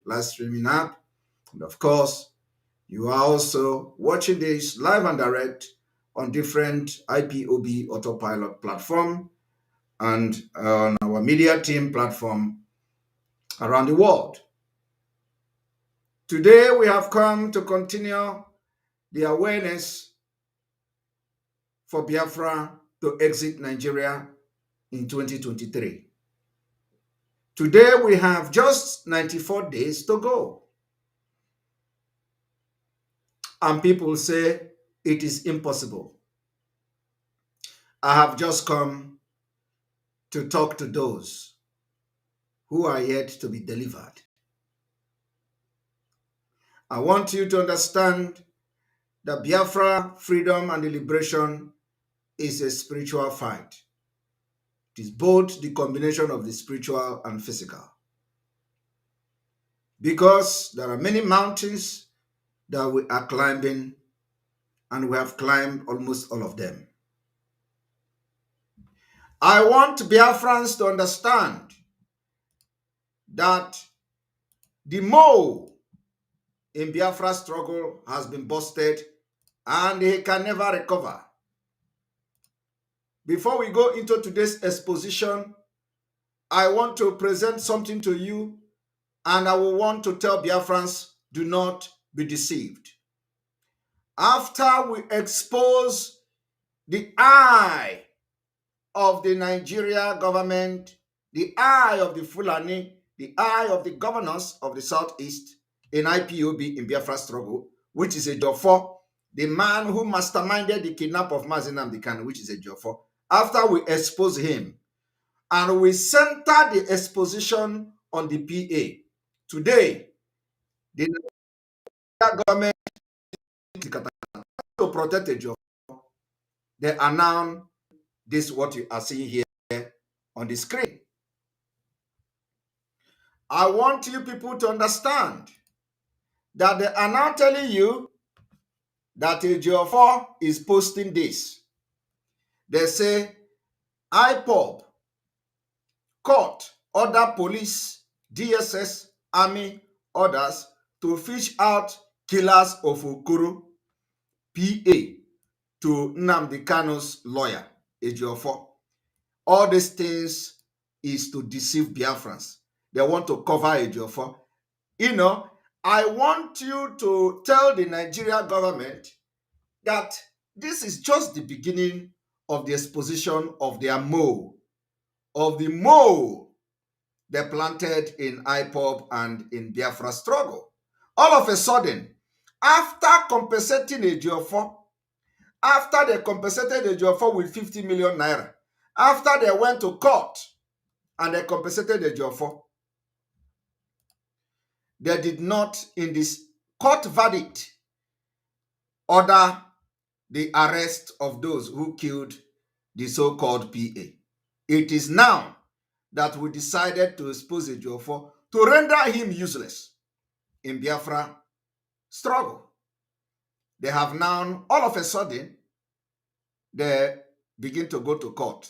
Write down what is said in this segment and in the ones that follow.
live streaming app. And of course, you are also watching this live and direct on different IPOB autopilot platform and on our media team platform around the world. Today, we have come to continue the awareness for Biafra to exit Nigeria in 2023. Today, we have just 94 days to go. And people say it is impossible. I have just come to talk to those who are yet to be delivered. I want you to understand that Biafra, freedom, and the liberation is a spiritual fight. It is both the combination of the spiritual and physical. Because there are many mountains that we are climbing, and we have climbed almost all of them. I want Biafrans to understand that the mole in Biafra's struggle has been busted and he can never recover. Before we go into today's exposition, I want to present something to you, and I will want to tell Biafrans, do not be deceived. After we expose the eye of the Nigeria government, the eye of the Fulani, the eye of the governors of the Southeast in IPOB in Biafra struggle, which is a Jofo, the man who masterminded the kidnap of Mazi Nnamdi Kanu, which is a Jofo. After we expose him, and we center the exposition on the PA, today, the Nigeria government to protect a Jofo, they announce this, what you are seeing here on the screen. I want you people to understand that they are now telling you that a Ejiofor is posting this. They say IPOB, court, other police, DSS, army, others to fish out killers of Okoro, PA, to Nnamdi Kanu's lawyer, Ejiofor. All these things is to deceive Biafrans. They want to cover Ejiofor. I want you to tell the Nigeria government that this is just the beginning of the exposition of their mole, of the mole they planted in IPOB and in Biafra struggle. All of a sudden, after compensating Ejiofor, after they compensated Ejiofor with 50 million naira, after they went to court and they compensated Ejiofor, they did not, in this court verdict, order the arrest of those who killed the so-called PA. It is now that we decided to expose Ejiofor to render him useless in Biafra struggle. They have now, all of a sudden, they begin to go to court,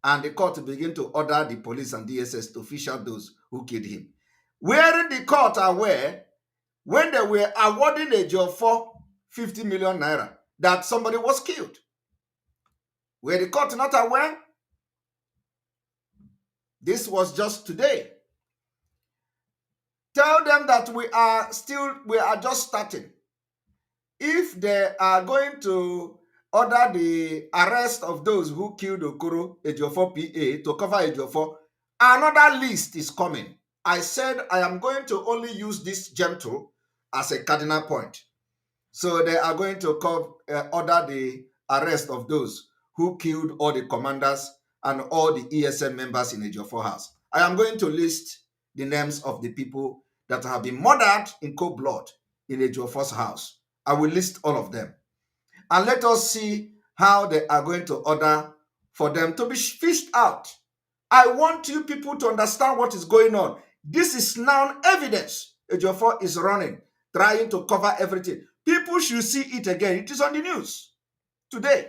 and the court begin to order the police and DSS to fish out those who killed him. Wherein the court aware, when they were awarding Ejiofor 50 million naira, that somebody was killed. Were the court not aware? This was just today. Tell them that we are just starting. If they are going to order the arrest of those who killed Okoro, Ejiofor PA, to cover Ejiofor, another list is coming. I said I am going to only use this gentle as a cardinal point. So they are going to order the arrest of those who killed all the commanders and all the ESM members in Ejiofor house. I am going to list the names of the people that have been murdered in cold blood in Ejiofor's house. I will list all of them. And let us see how they are going to order for them to be fished out. I want you people to understand what is going on. This is now evidence. Ejiofor is running, trying to cover everything. People should see it again. It is on the news today.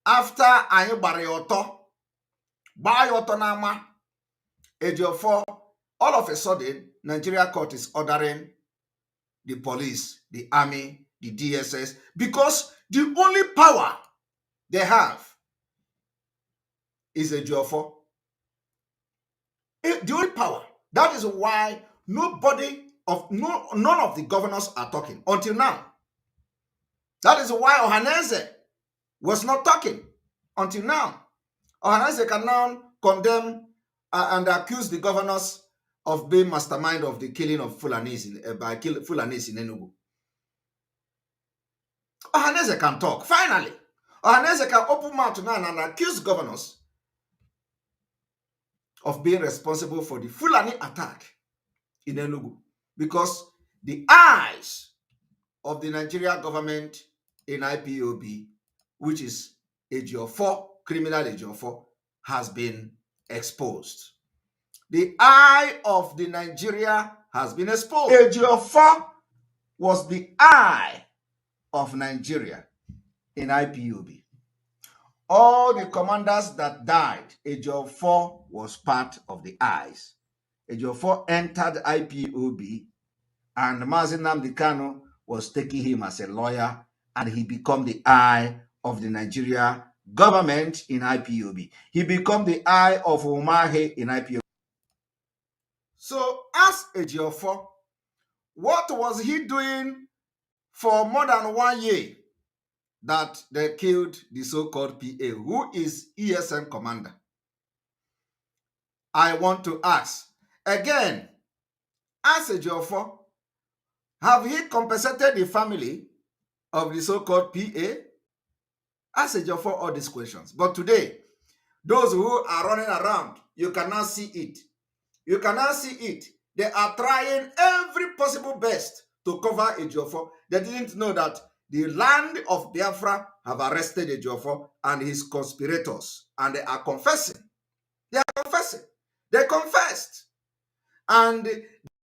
After anyị gbara ya ọtọ, gbaa ya ọtọ n'ama, Ejiofor All of a sudden, Nigeria court is ordering the police, the army, the DSS, because the only power they have is a Ejiofor. The only power. That is why none of the governors are talking until now. That is why Ohaneze was not talking until now. Ohaneze can now condemn and accuse the governors of being mastermind of the killing of Fulanis Fulanis in Enugu. Ohaneze can talk. Finally, Ohaneze can open mouth now and accuse governors of being responsible for the Fulani attack in Enugu, because the eyes of the Nigeria government in IPOB, which is Ejiofor, criminal Ejiofor, has been exposed. The eye of the Nigeria has been exposed. Ejiofor was the eye of Nigeria in IPOB. All the commanders that died, Ejiofor was part of the eyes. Ejiofor entered IPOB, and Mazi Nnamdi Kanu was taking him as a lawyer, and he became the eye of the Nigeria government in IPOB. He became the eye of Umahi in IPOB. So ask Ejiofor, what was he doing for more than 1 year that they killed the so-called PA, who is ESN commander? I want to ask again, ask Ejiofor, have he compensated the family of the so-called PA? Ask Ejiofor all these questions. But today, those who are running around, you cannot see it. You cannot see it. They are trying every possible best to cover Ejiofor. They didn't know that the land of Biafra have arrested Ejiofor and his conspirators, and they are confessing. They are confessing. They confessed. And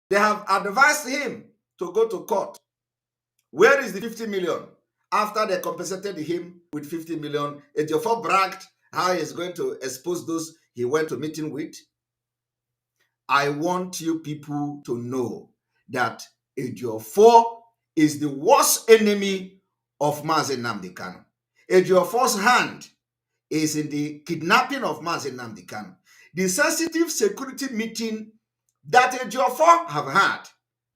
they have advised him to go to court. Where is the 50 million? After they compensated him with 50 million, Ejiofor bragged how he's going to expose those he went to meeting with. I want you people to know that Ejiofor is the worst enemy of Mazi Nnamdi Kanu. Ejiofor's hand is in the kidnapping of Mazi Nnamdi Kanu. The sensitive security meeting that Ejiofor have had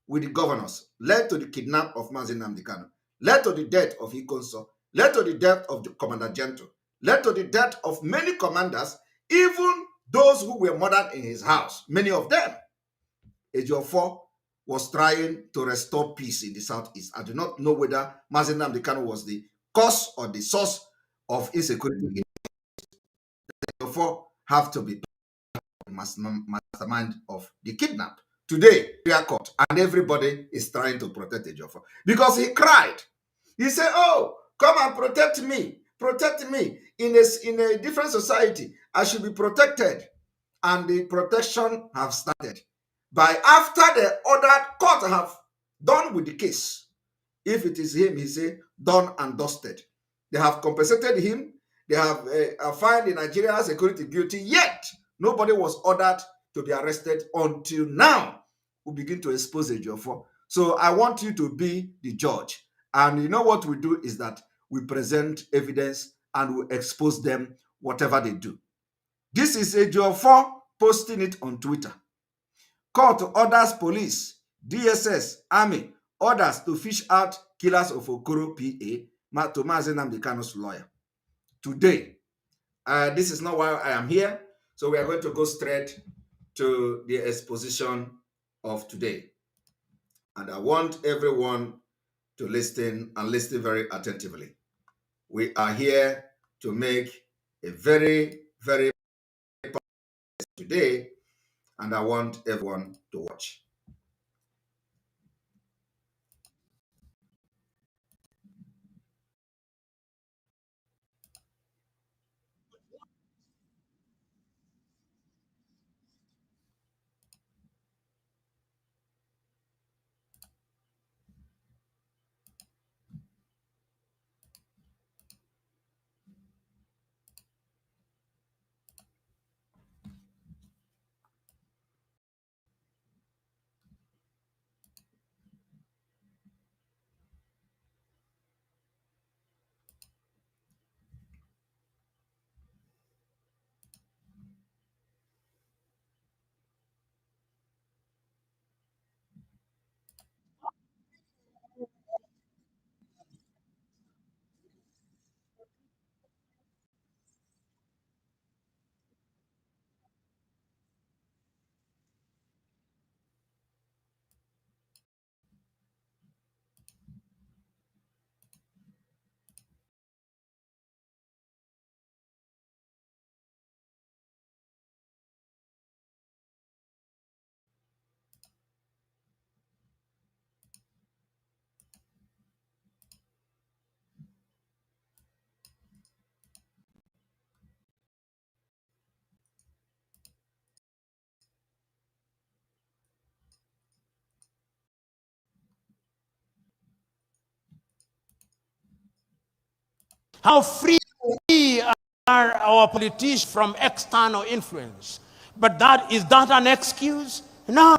with the governors led to the kidnap of Mazi Nnamdi Kanu, led to the death of Ikonso, led to the death of the Commander Gento, led to the death of many commanders, even those who were murdered in his house, many of them. Ejiofor was trying to restore peace in the southeast. I do not know whether Mazi Nnamdi Kanu was the cause or the source of insecurity. Ejiofor have to be mastermind of the kidnap. Today, we are caught, and everybody is trying to protect Ejiofor because he cried. He said, "Oh, come and protect me in a different society. I should be protected." And the protection have started by after the ordered court have done with the case. If it is him, he say, done and dusted. They have compensated him. They have fined the Nigerian security guilty, yet nobody was ordered to be arrested until now. We begin to expose Ejiofor. So I want you to be the judge. And you know what we do is that we present evidence and we expose them, whatever they do. This is Ejiofor posting it on Twitter. Court orders police, DSS, army, orders to fish out killers of Okoro PA to Mazi Nnamdi Kanu's lawyer. Today, this is not why I am here, so we are going to go straight to the exposition of today. And I want everyone to listen and listen very attentively. We are here to make a very, very today, and I want everyone to watch. How free are our politicians from external influence? But is that an excuse? No,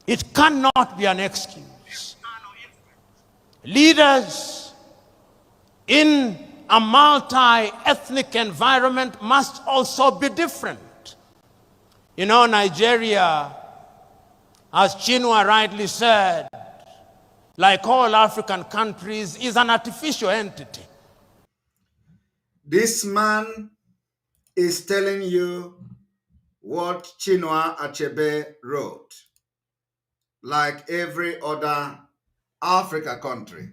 it cannot be an excuse. Leaders in a multi-ethnic environment must also be different. You know, Nigeria, as Chinua rightly said, like all African countries, is an artificial entity. This man is telling you what Chinua Achebe wrote, like every other Africa country,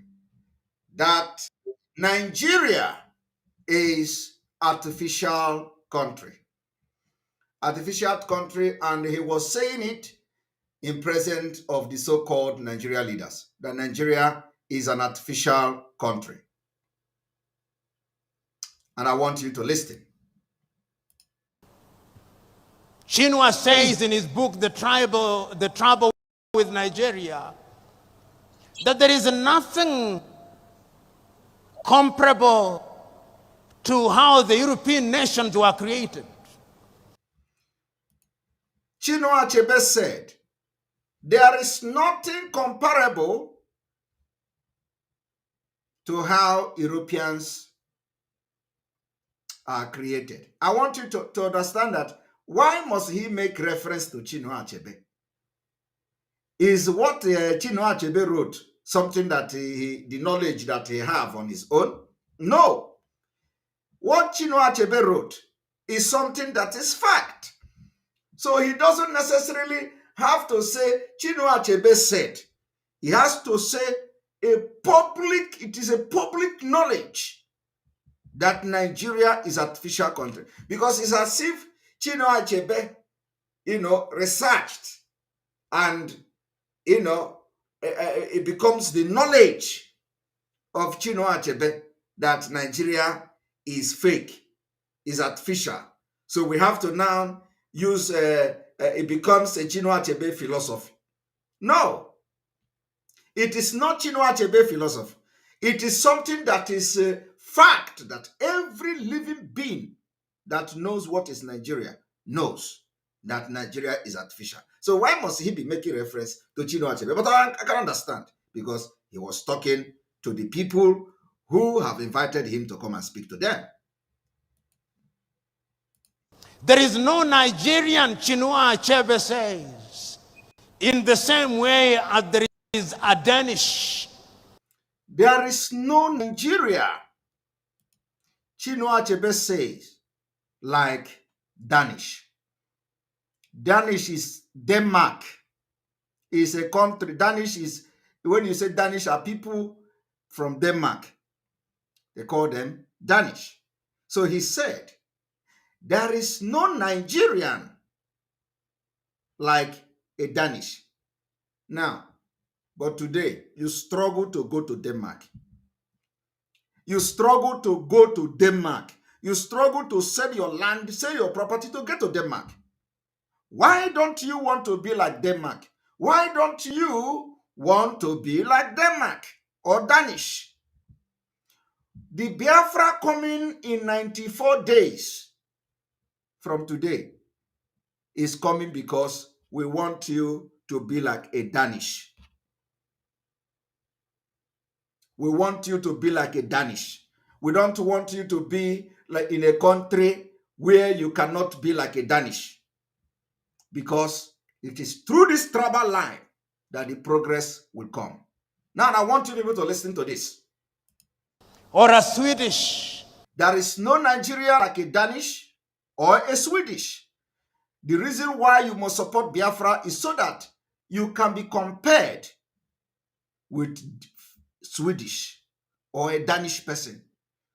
that Nigeria is artificial country. Artificial country, and he was saying it in presence of the so-called Nigeria leaders, that Nigeria is an artificial country. And I want you to listen. Chinua says in his book, The Trouble with Nigeria, that there is nothing comparable to how the European nations were created. Chinua Achebe said, there is nothing comparable to how Europeans are created. I want you to understand that. Why must he make reference to Chinua Achebe? Is what Chinua Achebe wrote something that the knowledge that he have on his own? No. What Chinua Achebe wrote is something that is fact. So he doesn't necessarily have to say Chinua Achebe said. He has to say it is a public knowledge that Nigeria is an artificial country. Because it's as if Chinua Achebe, researched and, it becomes the knowledge of Chinua Achebe that Nigeria is fake, is artificial. So we have to now use, it becomes a Chinua Achebe philosophy. No, it is not Chinua Achebe philosophy. It is something that is a fact that every living being that knows what is Nigeria knows that Nigeria is artificial. So why must he be making reference to Chinua Achebe? But I can understand, because he was talking to the people who have invited him to come and speak to them. There is no Nigerian, Chinua Achebe says, in the same way as there is a Danish. There is no Nigeria, Chinua Achebe says, like Danish. Danish is Denmark. Is a country. Danish is, when you say Danish are people from Denmark, they call them Danish. So he said, there is no Nigerian like a Danish. Now, but today, you struggle to go to Denmark. You struggle to go to Denmark. You struggle to sell your land, sell your property to get to Denmark. Why don't you want to be like Denmark? Why don't you want to be like Denmark or Danish? The Biafra coming in 94 days from today is coming because we want you to be like a Danish. We want you to be like a Danish. We don't want you to be like in a country where you cannot be like a Danish. Because it is through this tribal line that the progress will come. Now, I want you to be able to listen to this. Or a Swedish. There is no Nigeria like a Danish or a Swedish. The reason why you must support Biafra is so that you can be compared with Swedish or a Danish person.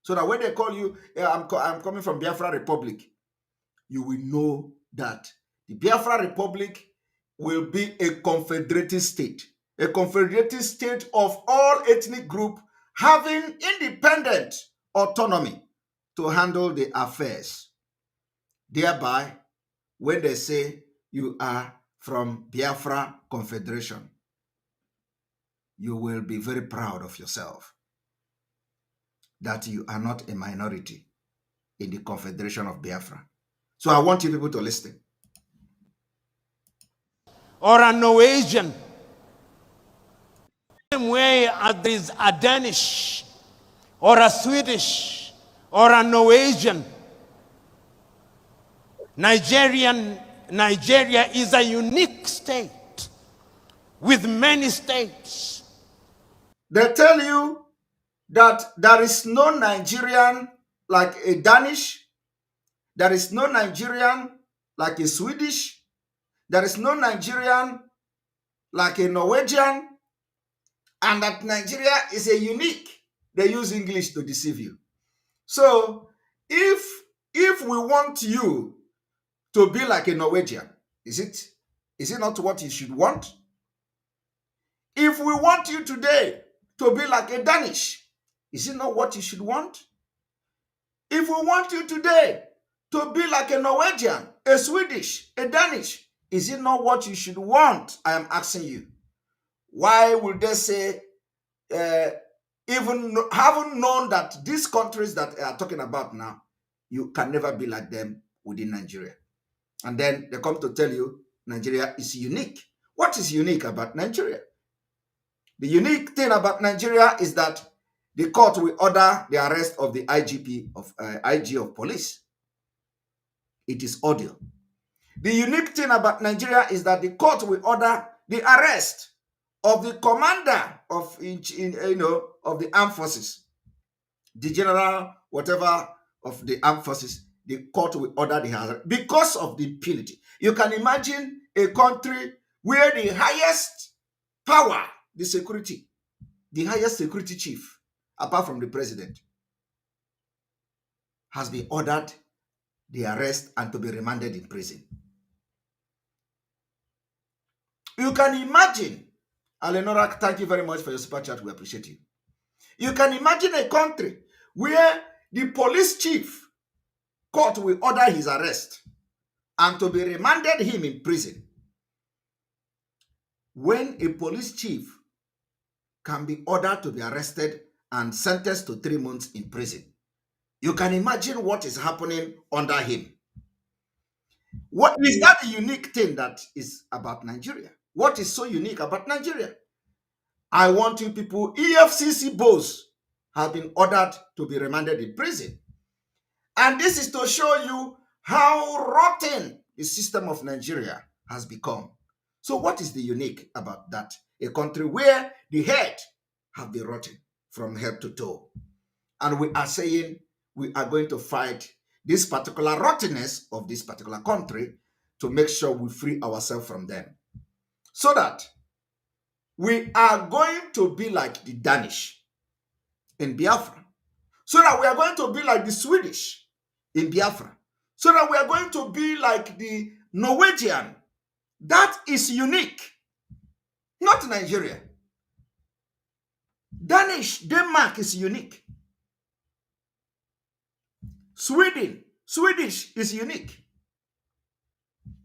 So that when they call you, I'm coming from Biafra Republic, you will know that the Biafra Republic will be a confederated state of all ethnic groups having independent autonomy to handle the affairs. Thereby, when they say you are from Biafra Confederation, you will be very proud of yourself. that you are not a minority in the Confederation of Biafra. So I want you people to listen. Or a Norwegian. Same way as there is a Danish, or a Swedish, or a Norwegian. Nigeria is a unique state with many states. They tell you that there is no Nigerian like a Danish, there is no Nigerian like a Swedish, there is no Nigerian like a Norwegian, and that Nigeria is a unique. They use English to deceive you. So if we want you to be like a Norwegian, is it not what you should want? If we want you today to be like a Danish, is it not what you should want? If we want you today to be like a Norwegian, a Swedish, a Danish, is it not what you should want? I am asking you. Why would they say, even having known that these countries that I are talking about now, you can never be like them within Nigeria? And then they come to tell you Nigeria is unique. What is unique about Nigeria? The unique thing about Nigeria is that the court will order the arrest of the IG of police. It is audio. The unique thing about Nigeria is that the court will order the arrest of the commander of the armed forces, the general, whatever of the armed forces. The court will order the arrest because of the impunity. You can imagine a country where the highest power, the highest security chief, apart from the president, has been ordered the arrest and to be remanded in prison. You can imagine, Alenora, thank you very much for your super chat. We appreciate you. You can imagine a country where the police chief court will order his arrest and to be remanded him in prison. When a police chief can be ordered to be arrested and sentenced to 3 months in prison, you can imagine what is happening under him. What is that the unique thing that is about Nigeria? What is so unique about Nigeria? I want you people, EFCC boss have been ordered to be remanded in prison. And this is to show you how rotten the system of Nigeria has become. So what is the unique about that? A country where the head have been rotten from head to toe. And we are saying we are going to fight this particular rottenness of this particular country to make sure we free ourselves from them. So that we are going to be like the Danish in Biafra. So that we are going to be like the Swedish in Biafra. So that we are going to be like the Norwegian. That is unique. Not Nigeria. Denmark is unique. Swedish is unique.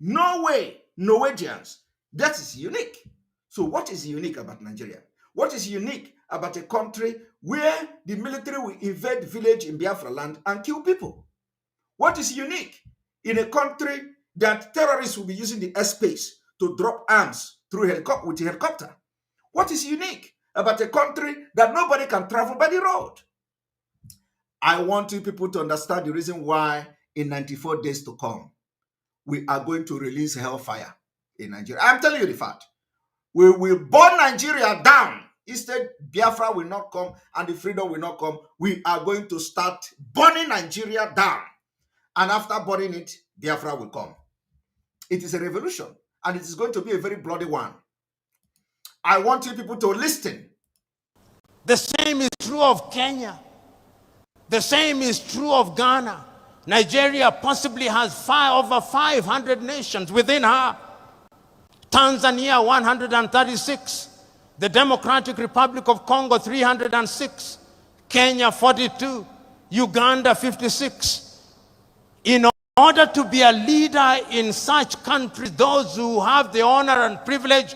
Norwegians, that is unique. So what is unique about Nigeria? What is unique about a country where the military will invade village in Biafra land and kill people? What is unique in a country that terrorists will be using the airspace to drop arms through with a helicopter? What is unique about a country that nobody can travel by the road? I want you people to understand the reason why in 94 days to come, we are going to release hellfire in Nigeria. I'm telling you the fact. We will burn Nigeria down. Instead, Biafra will not come and the freedom will not come. We are going to start burning Nigeria down. And after burning it, Biafra will come. It is a revolution. And it is going to be a very bloody one. I want you people to listen. The same is true of Kenya. The same is true of Ghana. Nigeria possibly has over 500 nations within her. Tanzania, 136. The Democratic Republic of Congo, 306. Kenya, 42. Uganda, 56. In order to be a leader in such countries, those who have the honor and privilege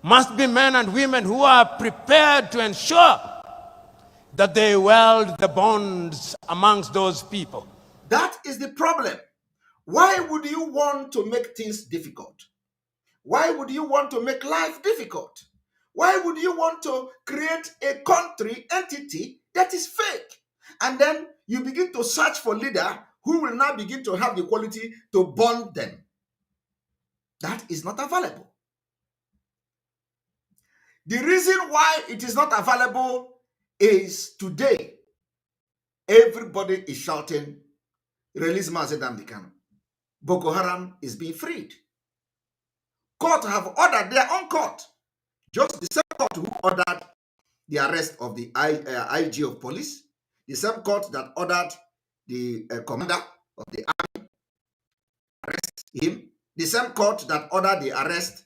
must be men and women who are prepared to ensure that they weld the bonds amongst those people. That is the problem. Why would you want to make things difficult? Why would you want to make life difficult? Why would you want to create a country entity that is fake? And then you begin to search for leader who will now begin to have the quality to bond them. That is not available. The reason why it is not available is today, everybody is shouting, release Mazi Nnamdi Kanu. Boko Haram is being freed. Court have ordered their own court. Just the same court who ordered the arrest of the IG of police, the same court that ordered the commander of the army arrest him, the same court that ordered the arrest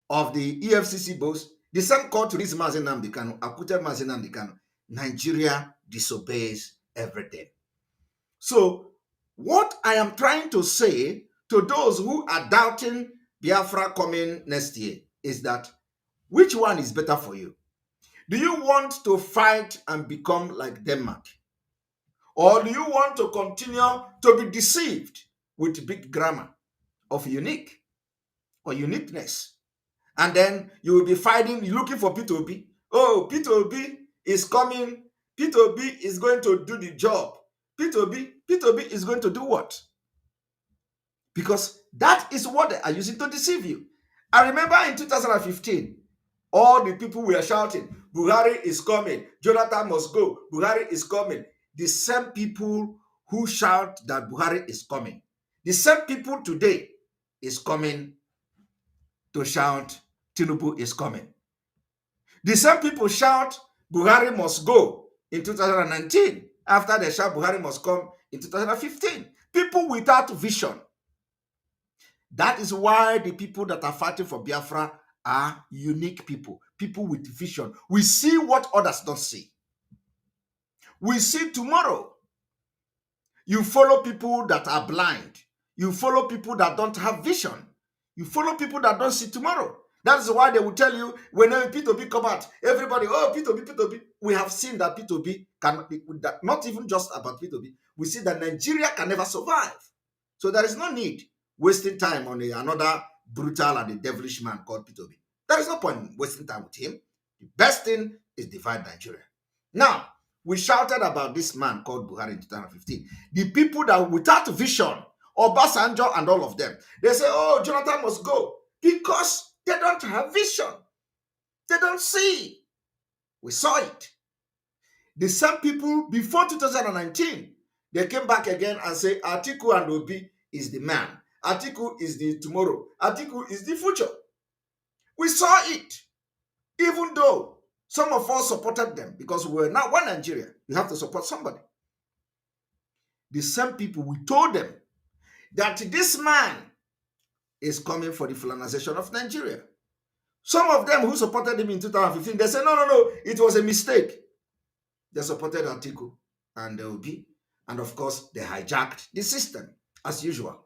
of the EFCC boss, the same court released Mazi Nnamdi Kanu, acquitted Mazi Nnamdi Kanu. Nigeria disobeys everything. So what I am trying to say to those who are doubting Biafra coming next year is that which one is better for you? Do you want to fight and become like Denmark? Or do you want to continue to be deceived with big grammar of unique or uniqueness? And then you will be fighting, looking for P2B. Oh, P2B is coming. P2B is going to do the job. P2B is going to do what? Because that is what they are using to deceive you. I remember in 2015, all the people were shouting, Buhari is coming, Jonathan must go, Buhari is coming. The same people who shout that Buhari is coming, the same people today is coming to shout Tinubu is coming. The same people shout Buhari must go in 2019 after they shout Buhari must come in 2015. People without vision. That is why the people that are fighting for Biafra are unique people, people with vision. We see what others don't see. We see tomorrow. You follow people that are blind. You follow people that don't have vision. You follow people that don't see tomorrow. That is why they will tell you when P2B come out, everybody, oh, P2B. We have seen that P2B can, not even just about P2B, we see that Nigeria can never survive. So there is no need wasting time on another brutal and a devilish man called P2B. There is no point in wasting time with him. The best thing is divide Nigeria. Now, we shouted about this man called Buhari in 2015. The people that without vision, Obasanjo and all of them, they say, oh, Jonathan must go because they don't have vision. They don't see. We saw it. The same people before 2019, they came back again and say, Atiku and Obi is the man. Atiku is the tomorrow. Atiku is the future. We saw it. Even though some of us supported them because we were now one Nigeria, you have to support somebody. The same people, we told them that this man is coming for the Fulanization of Nigeria. Some of them who supported him in 2015, they said, no, it was a mistake. They supported Atiku and Obi, and of course, they hijacked the system, as usual.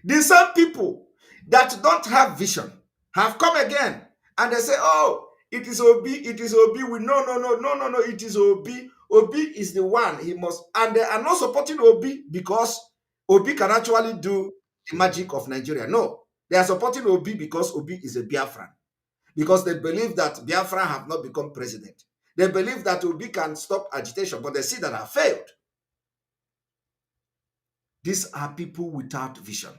The same people that don't have vision have come again, and they say, oh, it is Obi, it is Obi. We no, it is Obi. Obi is the one, he must, and they are not supporting Obi because Obi can actually do the magic of Nigeria. No, they are supporting Obi because Obi is a Biafran. Because they believe that Biafra have not become president. They believe that Obi can stop agitation, but they see that have failed. These are people without vision.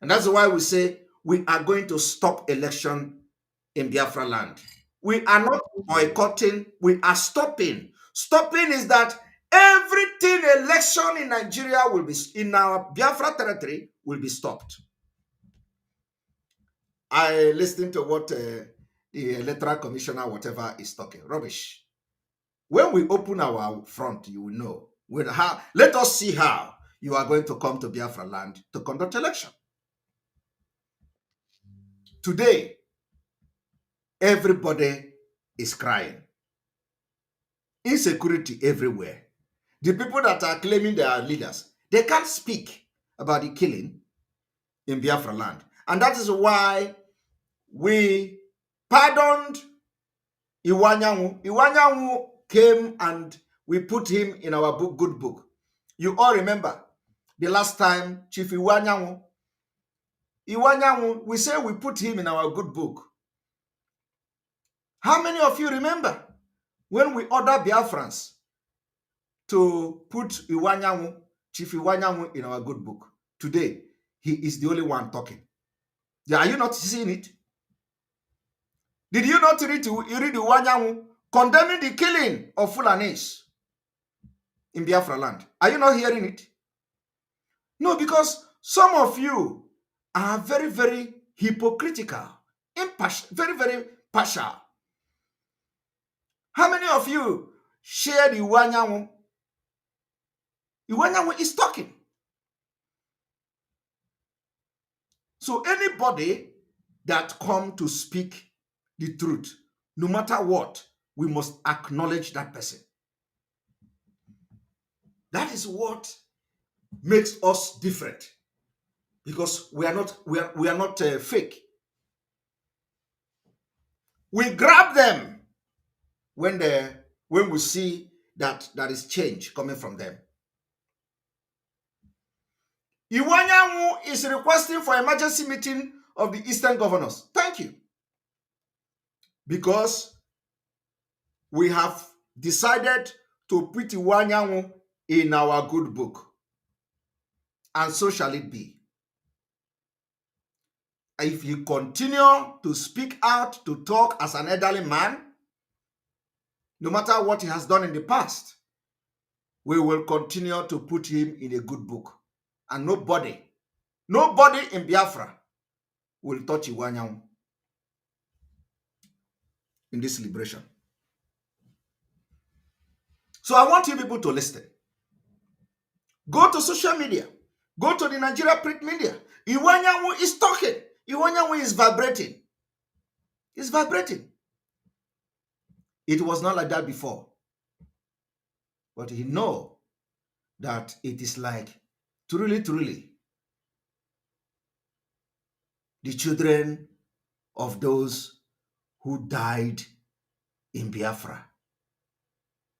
And that's why we say we are going to stop election in Biafra land. We are not boycotting, we are stopping. Stopping is that everything election in Nigeria will be, in our Biafra territory, will be stopped. I listened to what the electoral commissioner, whatever, is talking. Rubbish. When we open our front, you will know. Let us see how you are going to come to Biafra land to conduct election. Today, everybody is crying. Insecurity everywhere. The people that are claiming they are leaders, they can't speak about the killing in Biafra land. And that is why we pardoned Iwanyanwu. Iwanyanwu came and we put him in our book, good book. You all remember the last time Chief Iwanyanwu, we say we put him in our good book. How many of you remember when we ordered Biafrans to put Iwanyanwu, Chief Iwanyanwu, in our good book? Today, he is the only one talking. Are you not seeing it? Did you not read Iwanyanwu condemning the killing of Fulanis in Biafra land? Are you not hearing it? No, because some of you are very, very hypocritical, very, very partial. How many of you share the Iwanyanwu? Iwanyanwu is talking. So anybody that come to speak the truth, no matter what, we must acknowledge that person. That is what makes us different, because we are not fake. We grab them when we see that there is change coming from them. Iwanyanwu is requesting for emergency meeting of the Eastern governors. Thank you. Because we have decided to put Iwanyanwu in our good book. And so shall it be. If you continue to speak out, to talk as an elderly man, no matter what he has done in the past, we will continue to put him in a good book. And nobody in Biafra will touch Iwanyanwu in this liberation. So I want you people to listen. Go to social media. Go to the Nigeria print media. Iwanyanwu is talking. Iwanyanwu is vibrating. It's vibrating. It was not like that before. But he knows that it is like, truly, truly, the children of those who died in Biafra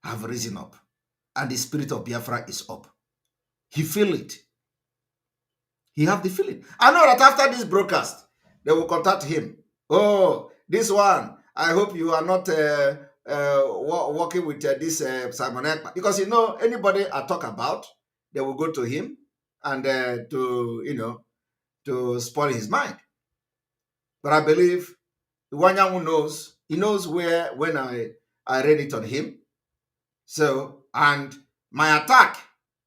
have risen up. And the spirit of Biafra is up. He feel it. He have the feeling. I know that after this broadcast, they will contact him. Oh, this one, I hope you are not working with this Simon Ekpa. Because, anybody I talk about, they will go to him and to spoil his mind. But I believe Iwanyanwu knows. He knows when I read it on him. So, and my attack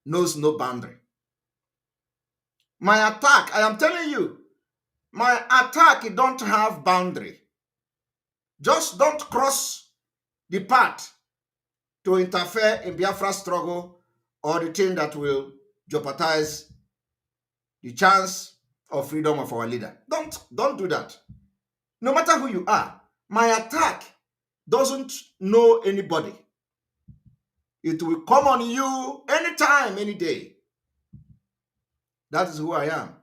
knows no boundary. My attack, I am telling you, my attack, it don't have boundary. Just don't cross the path to interfere in Biafra's struggle or the thing that will jeopardize the chance of freedom of our leader. Don't do that. No matter who you are, my attack doesn't know anybody. It will come on you anytime, any day. That is who I am.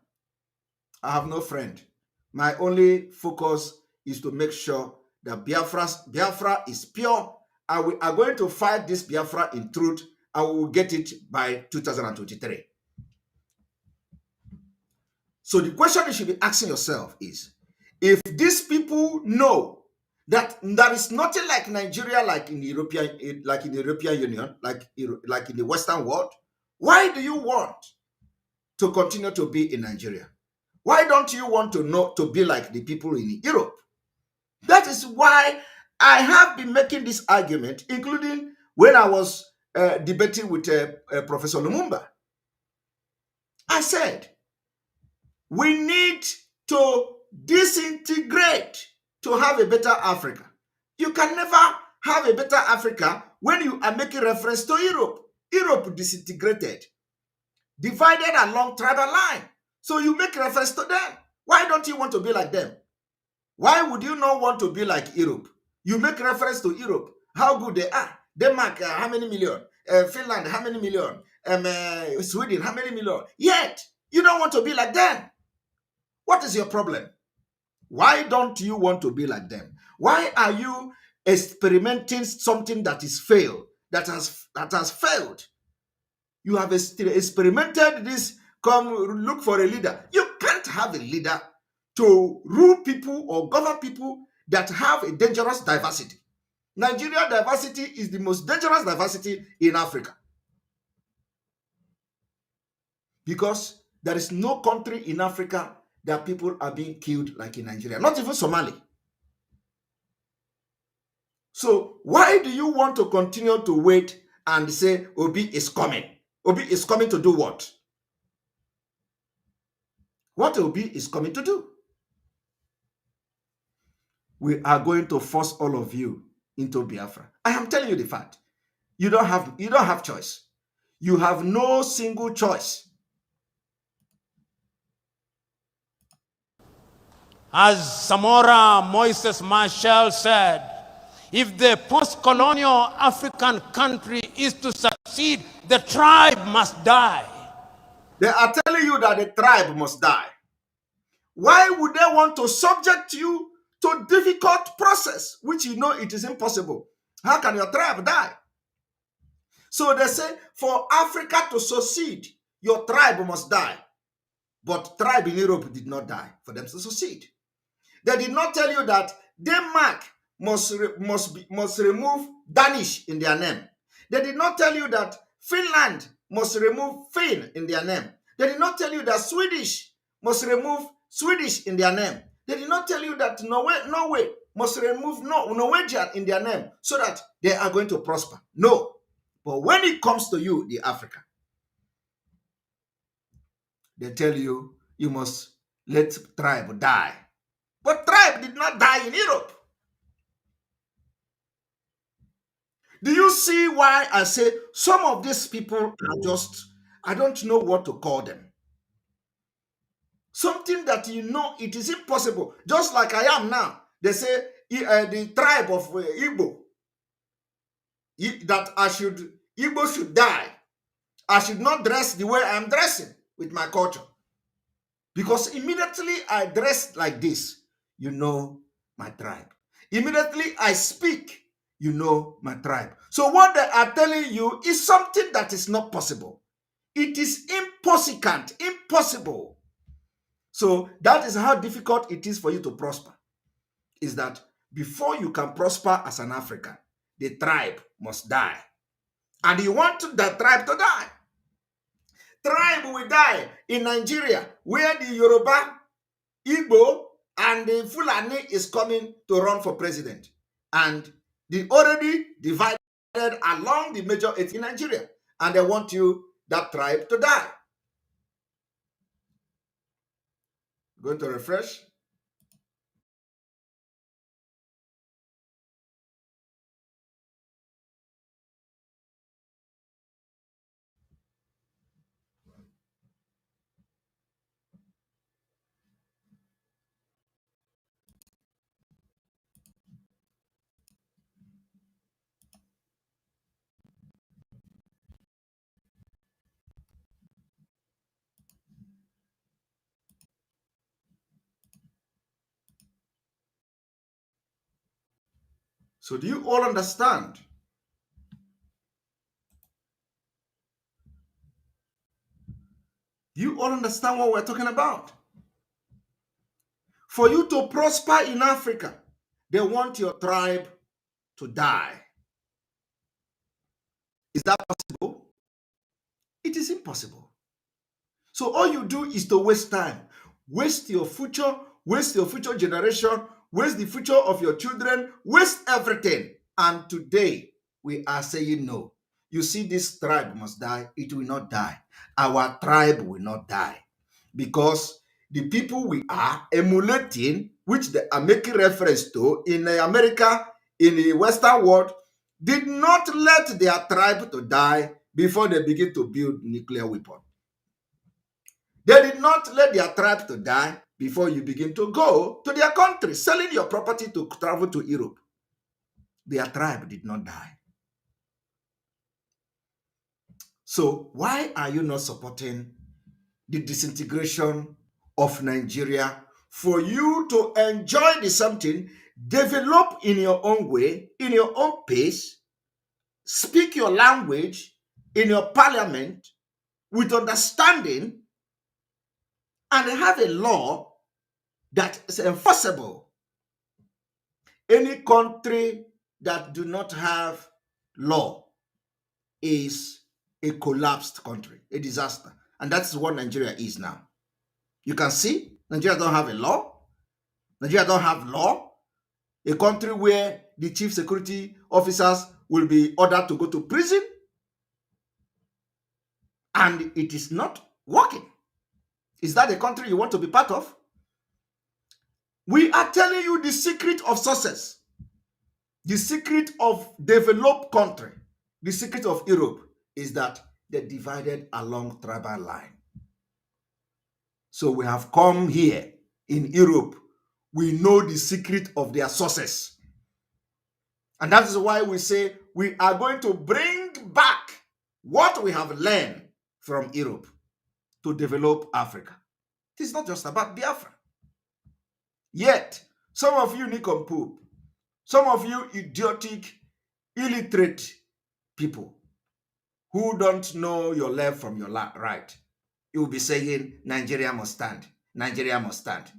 I have no friend. My only focus is to make sure that Biafra is pure, and we are going to fight this Biafra in truth, and we will get it by 2023. So the question you should be asking yourself is, if these people know that there is nothing like Nigeria, like in the European Union, like in the Western world, why do you want to continue to be in Nigeria? Why don't you want to be like the people in Europe? That is why I have been making this argument, including when I was debating with Professor Lumumba. I said, we need to disintegrate to have a better Africa. You can never have a better Africa when you are making reference to Europe. Europe disintegrated, divided along tribal line. So you make reference to them. Why don't you want to be like them? Why would you not want to be like Europe? You make reference to Europe, how good they are. Denmark, how many million? Finland, how many million? Sweden, how many million? Yet, you don't want to be like them. What is your problem? Why don't you want to be like them? Why are you experimenting something that is failed, that has failed. You have experimented this. Come look for a leader. You can't have a leader to rule people or govern people that have a dangerous diversity. Nigeria diversity is the most dangerous diversity in Africa, because there is no country in Africa that people are being killed like in Nigeria, not even Somali. So why do you want to continue to wait and say Obi is coming? Obi is coming to do what? What Obi is coming to do? We are going to force all of you into Biafra. I am telling you the fact. You don't have choice. You have no single choice. As Samora Moises Machel said, if the post-colonial African country is to succeed, the tribe must die. They are telling you that the tribe must die. Why would they want to subject you to difficult process, which you know it is impossible? How can your tribe die? So they say for Africa to succeed, your tribe must die. But tribe in Europe did not die for them to succeed. They did not tell you that Denmark must remove Danish in their name. They did not tell you that Finland must remove Finn in their name. They did not tell you that Swedish must remove Swedish in their name. They did not tell you that Norway must remove Norwegian in their name so that they are going to prosper. No. But when it comes to you, the African, they tell you you must let tribe die. But tribe did not die in Europe. Do you see why I say some of these people are just, I don't know what to call them. Something that you know it is impossible. Just like I am now. They say the tribe of Igbo, that Igbo should die. I should not dress the way I'm dressing with my culture. Because immediately I dress like this, you know my tribe. Immediately I speak, you know my tribe. So what they are telling you is something that is not possible. It is impossible. So that is how difficult it is for you to prosper. Is that before you can prosper as an African, the tribe must die. And you want the tribe to die. Tribe will die in Nigeria, where the Yoruba, Igbo, and the Fulani is coming to run for president. And they already divided along the major eight in Nigeria. And they want that tribe, to die. Going to refresh. So do you all understand? Do you all understand what we're talking about? For you to prosper in Africa, they want your tribe to die. Is that possible? It is impossible. So all you do is to waste time, waste your future generation, waste the future of your children, waste everything. And today we are saying no. You see, this tribe must die. It will not die. Our tribe will not die, because the people we are emulating, which they are making reference to in America, in the Western world, did not let their tribe to die before they begin to build nuclear weapon. They did not let their tribe to die before you begin to go to their country, selling your property to travel to Europe. Their tribe did not die. So why are you not supporting the disintegration of Nigeria, for you to enjoy the something develop in your own way, in your own pace, speak your language in your parliament with understanding, and have a law that is enforceable. Any country that do not have law is a collapsed country, a disaster. And that's what Nigeria is now. You can see Nigeria don't have a law. Nigeria don't have law. A country where the chief security officers will be ordered to go to prison, and it is not working. Is that the country you want to be part of? We are telling you the secret of success, the secret of developed country, the secret of Europe is that they're divided along tribal line. So we have come here in Europe. We know the secret of their success. And that is why we say we are going to bring back what we have learned from Europe to develop Africa. It is not just about Biafra. Yet, some of you nincompoop, some of you idiotic, illiterate people who don't know your left from your right, you will be saying, Nigeria must stand. Nigeria must stand.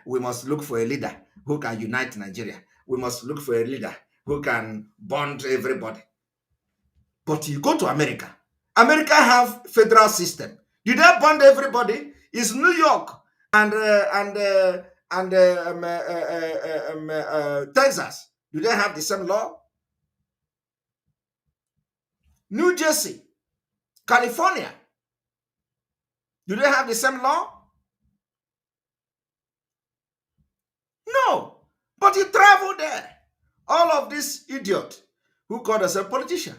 We must look for a leader who can unite Nigeria. We must look for a leader who can bond everybody. But you go to America. America have federal system. Do they bond everybody? Is New York and Texas, do they have the same law? New Jersey, California, do they have the same law? No. But you travel there. All of these idiots who call themselves politicians,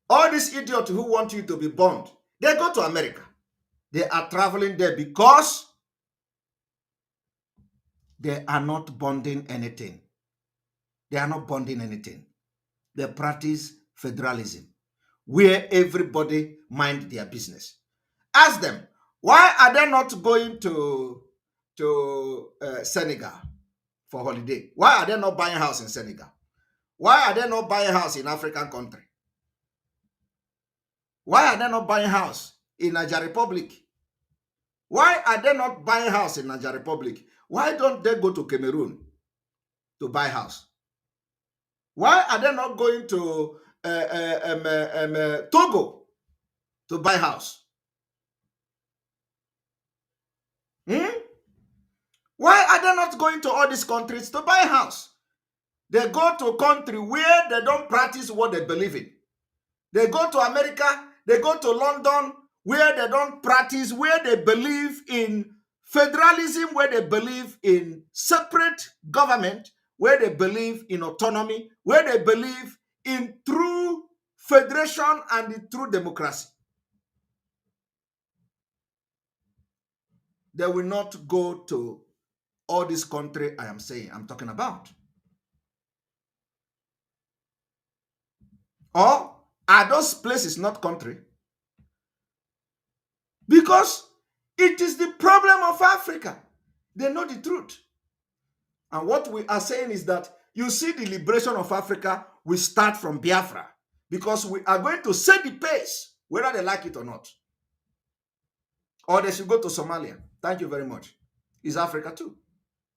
all these idiots who want you to be bond, they go to America. They are traveling there because they are not bonding anything. They are not bonding anything. They practice federalism, where everybody mind their business. Ask them, why are they not going to Senegal for holiday? Why are they not buying house in Senegal? Why are they not buying house in African country? Why are they not buying house in Niger Republic? Why are they not buying house in Niger Republic? Why don't they go to Cameroon to buy house? Why are they not going to Togo to buy house? Why are they not going to all these countries to buy house? They go to a country where they don't practice what they believe in. They go to America, they go to London, where they don't practice, where they believe in federalism, where they believe in separate government, where they believe in autonomy, where they believe in true federation and in true democracy. They will not go to all this country I'm talking about. Or are those places not country? Because it is the problem of Africa. They know the truth. And what we are saying is that you see the liberation of Africa will start from Biafra, because we are going to set the pace, whether they like it or not. Or they should go to Somalia. Thank you very much. It's Africa too.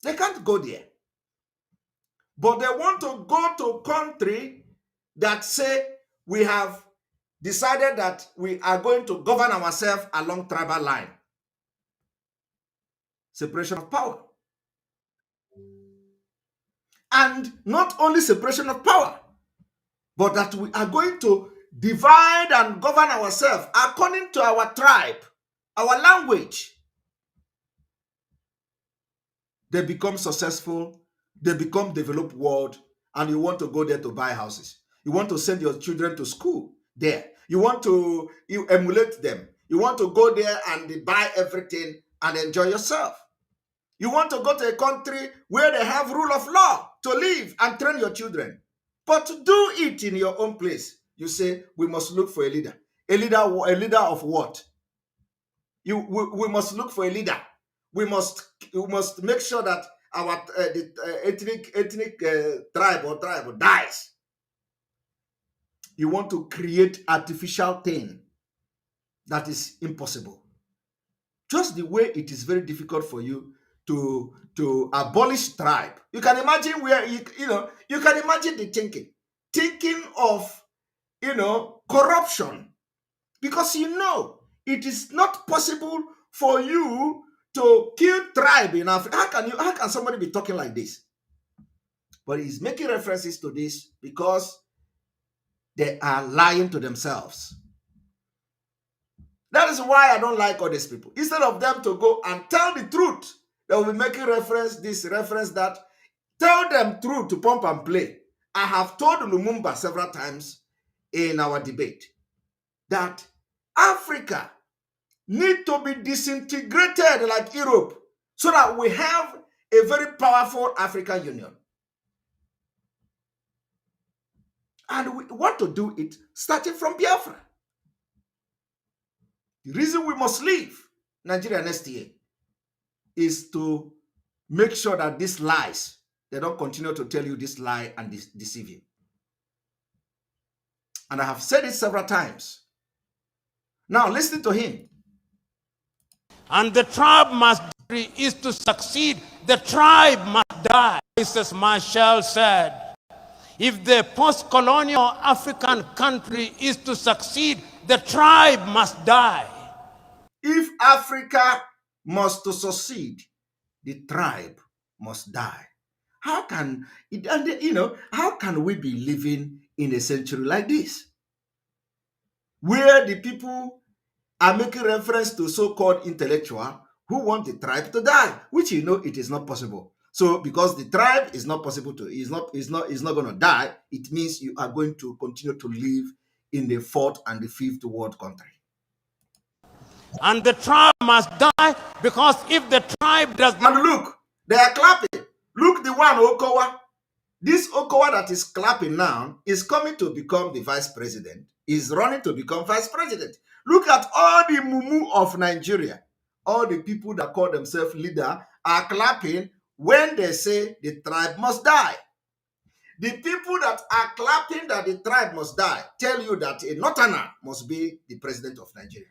They can't go there. But they want to go to a country that say we have decided that we are going to govern ourselves along tribal line. Separation of power. And not only separation of power, but that we are going to divide and govern ourselves according to our tribe, our language. They become successful, they become developed world, and you want to go there to buy houses. You want to send your children to school there. You emulate them. You want to go there and buy everything and enjoy yourself. You want to go to a country where they have rule of law to live and train your children. But to do it in your own place, you say, we must look for a leader. A leader of what? We must look for a leader. We must make sure that our the, ethnic tribe or tribe dies, you want to create artificial thing that is impossible. Just the way it is very difficult for you to abolish tribe. You can imagine where you can imagine the thinking of corruption, because it is not possible for you to kill tribe in Africa. How can somebody be talking like this? But he's making references to this because they are lying to themselves. That is why I don't like all these people. Instead of them to go and tell the truth, they will be making reference that. Tell them truth to pump and play. I have told Lumumba several times in our debate that Africa need to be disintegrated like Europe so that we have a very powerful African Union. And we want to do it starting from Biafra. The reason we must leave Nigeria next year is to make sure that these lies, they don't continue to tell you this lie and deceive you. And I have said it several times. Now listen to him. And the tribe must is to succeed. The tribe must die. Mrs. Marshall said, if the post-colonial African country is to succeed, the tribe must die. If Africa must to succeed, the tribe must die. How can it, how can we be living in a century like this, where the people are making reference to so-called intellectual who want the tribe to die, which it is not possible. So because the tribe is not possible to, is not going to die, it means you are going to continue to live in the fourth and the fifth world country. And the tribe must die, because if the tribe does not... And look, they are clapping. Look, the one Okowa. This Okowa that is clapping now is coming to become the vice president, is running to become vice president. Look at all the mumu of Nigeria. All the people that call themselves leader are clapping when they say the tribe must die. The people that are clapping that the tribe must die tell you that a Northerner must be the president of Nigeria.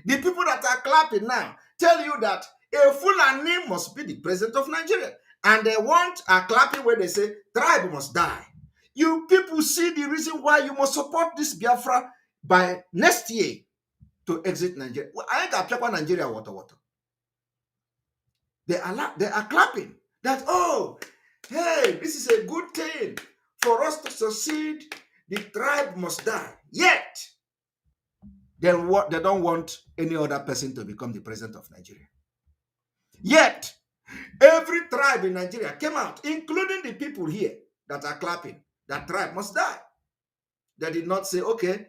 The people that are clapping now tell you that a Fulani must be the president of Nigeria. And they are clapping when they say tribe must die. You people see the reason why you must support this Biafra by next year to exit Nigeria. I got Nigeria water. They are clapping that, oh, hey, this is a good thing for us to succeed. The tribe must die. Yet, they don't want any other person to become the president of Nigeria. Yet, every tribe in Nigeria came out, including the people here that are clapping, that tribe must die. They did not say, okay,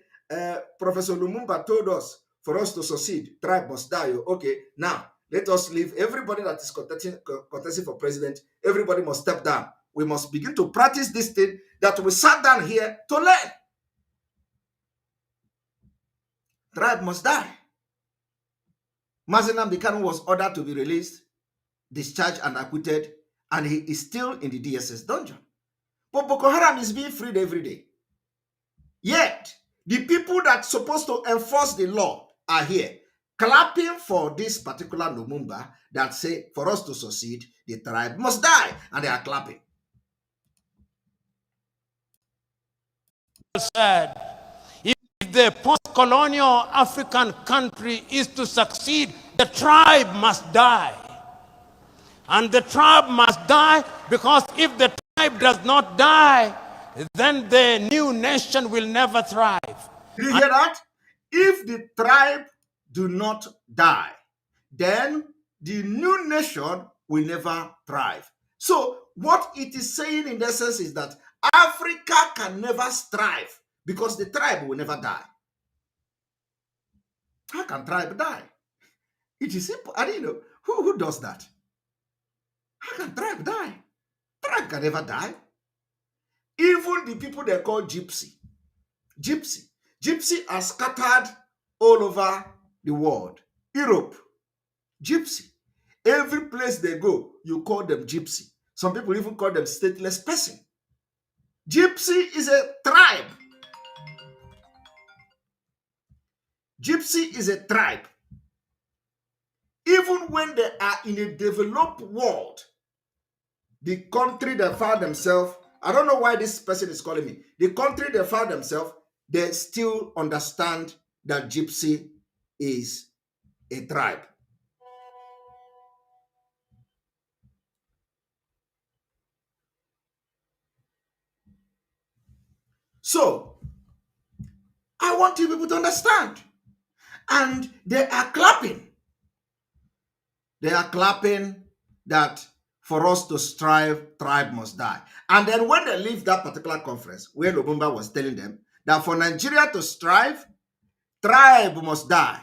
Professor Lumumba told us for us to succeed, tribe must die. Okay, now let us leave everybody that is contesting for president. Everybody must step down. We must begin to practice this thing that we sat down here to learn. Tribe must die. Mazi Nnamdi Kanu was ordered to be released, discharged and acquitted, and he is still in the DSS dungeon. But Boko Haram is being freed every day. Yet, the people that are supposed to enforce the law are here, clapping for this particular Lumumba that say, for us to succeed, the tribe must die, and they are clapping. Said, if the post-colonial African country is to succeed, the tribe must die. And the tribe must die, because if the tribe does not die, then the new nation will never thrive. Did you hear that? If the tribe do not die, then the new nation will never thrive. So what it is saying in essence is that Africa can never strive because the tribe will never die. How can tribe die? It is simple. I don't know who does that. How can tribe die? Tribe can never die. Even the people they call gypsy are scattered all over the world. Europe, gypsy. Every place they go, you call them gypsy. Some people even call them stateless person. Gypsy is a tribe. Gypsy is a tribe. Even when they are in a developed world, the country they found themselves, I don't know why this person is calling me, the country they found themselves, they still understand that gypsy is a tribe. So, I want you people to understand. And they are clapping. They are clapping that for us to strive, tribe must die. And then when they leave that particular conference, where Lubumba was telling them that for Nigeria to strive, tribe must die,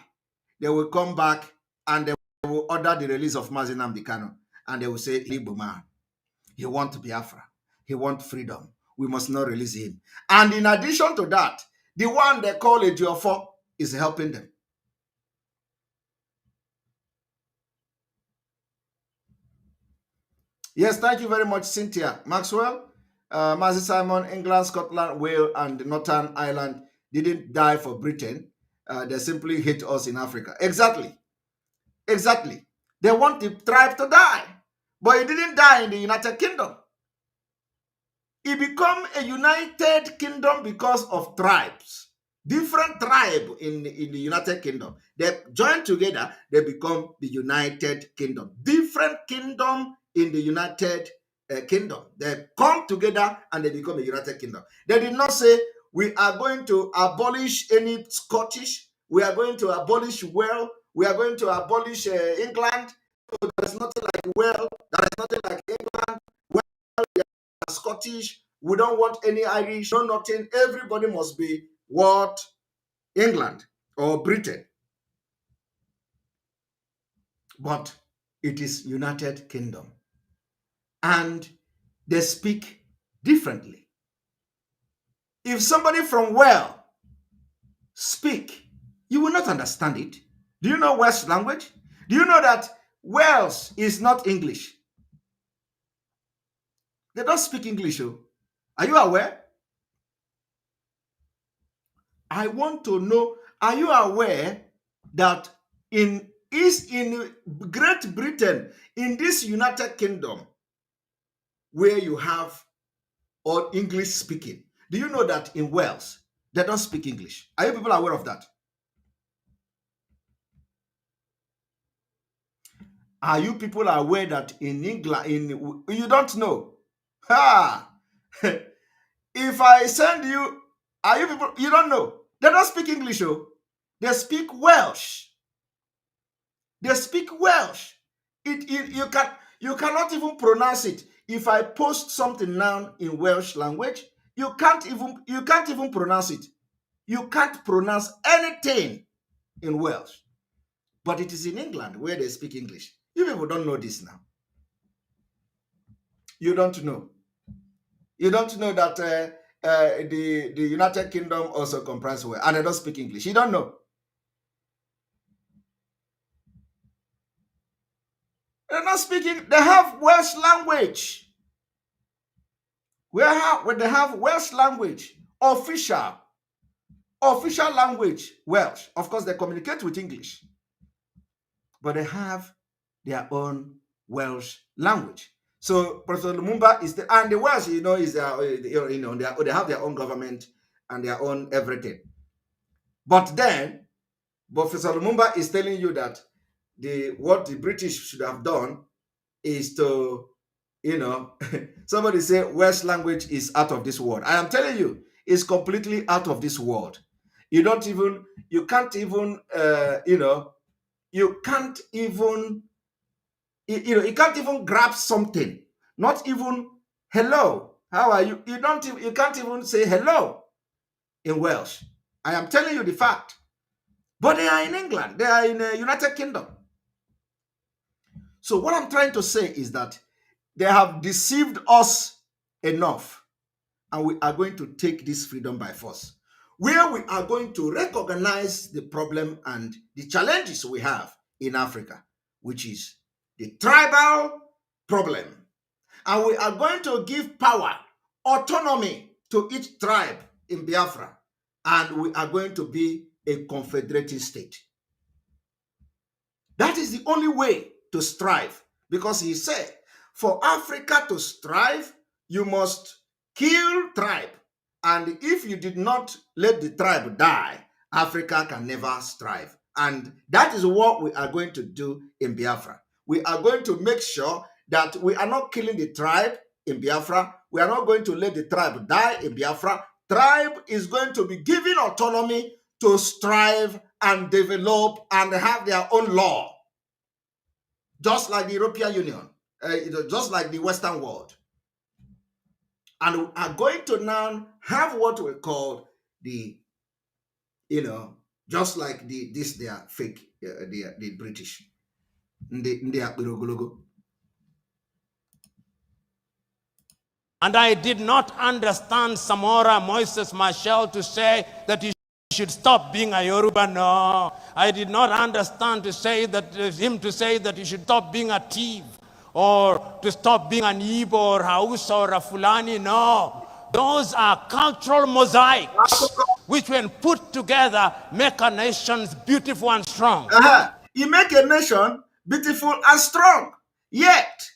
they will come back and they will order the release of Mazi Nnamdi Kanu. And they will say, Igbo man, he wants Biafra. He wants freedom. We must not release him. And in addition to that, the one they call Ejiofor is helping them. Yes, thank you very much, Cynthia. Maxwell, Mazi Simon, England, Scotland, Wales, and Northern Ireland didn't die for Britain. They simply hate us in Africa. Exactly. Exactly. They want the tribe to die. But it didn't die in the United Kingdom. It became a united kingdom because of tribes. Different tribe in the United Kingdom. They join together, they become the United Kingdom. Different kingdom in the United Kingdom. They come together and they become a United Kingdom. They did not say, we are going to abolish any Scottish, we are going to abolish Wales, we are going to abolish England. So there's nothing like Wales, there is nothing like England. Well, we are Scottish, we don't want any Irish, no nothing. Everybody must be what? England or Britain. But it is United Kingdom. And they speak differently. If somebody from Wales speak, you will not understand it. Do you know Welsh language? Do you know that Wales is not English? They don't speak English. Oh. Are you aware? I want to know, are you aware that in Great Britain, in this United Kingdom, where you have all English speaking, do you know that in Wales, they don't speak English? Are you people aware of that? Are you people aware that in England, you don't know? Ha! If I send you, are you people, you don't know? They don't speak English, oh. They speak Welsh. They speak Welsh. You cannot even pronounce it. If I post something now in Welsh language, you can't even pronounce it. You can't pronounce anything in Welsh. But it is in England where they speak English. You people don't know this now. You don't know. You don't know that the United Kingdom also comprises Welsh, and they don't speak English. You don't know. They're not speaking. They have Welsh language. When they have Welsh language, official language, Welsh. Of course, they communicate with English, but they have their own Welsh language. So Professor Lumumba and the Welsh, is they have their own government and their own everything. But then Professor Lumumba is telling you that what the British should have done is to, somebody say Welsh language is out of this world. I am telling you, it's completely out of this world. You can't even, you can't even grab something. Not even hello, how are you? You can't even say hello in Welsh. I am telling you the fact. But they are in England. They are in the United Kingdom. So what I'm trying to say is that they have deceived us enough, and we are going to take this freedom by force, where we are going to recognize the problem and the challenges we have in Africa, which is the tribal problem. And we are going to give power, autonomy to each tribe in Biafra. And we are going to be a confederated state. That is the only way to strive. Because he said, for Africa to strive, you must kill tribe. And if you did not let the tribe die, Africa can never strive. And that is what we are going to do in Biafra. We are going to make sure that we are not killing the tribe in Biafra. We are not going to let the tribe die in Biafra. Tribe is going to be given autonomy to strive and develop and have their own law, just like the European Union, just like the Western world. And we are going to now have what we call the, just like they are fake, the British. And I did not understand Samora Moises Machel to say that he should stop being a Yoruba. No, I did not understand him to say that he should stop being a thief or to stop being an Igbo or Hausa or a Fulani. No, those are cultural mosaics which, when put together, make a nation beautiful and strong. He make a nation beautiful and strong. Yet,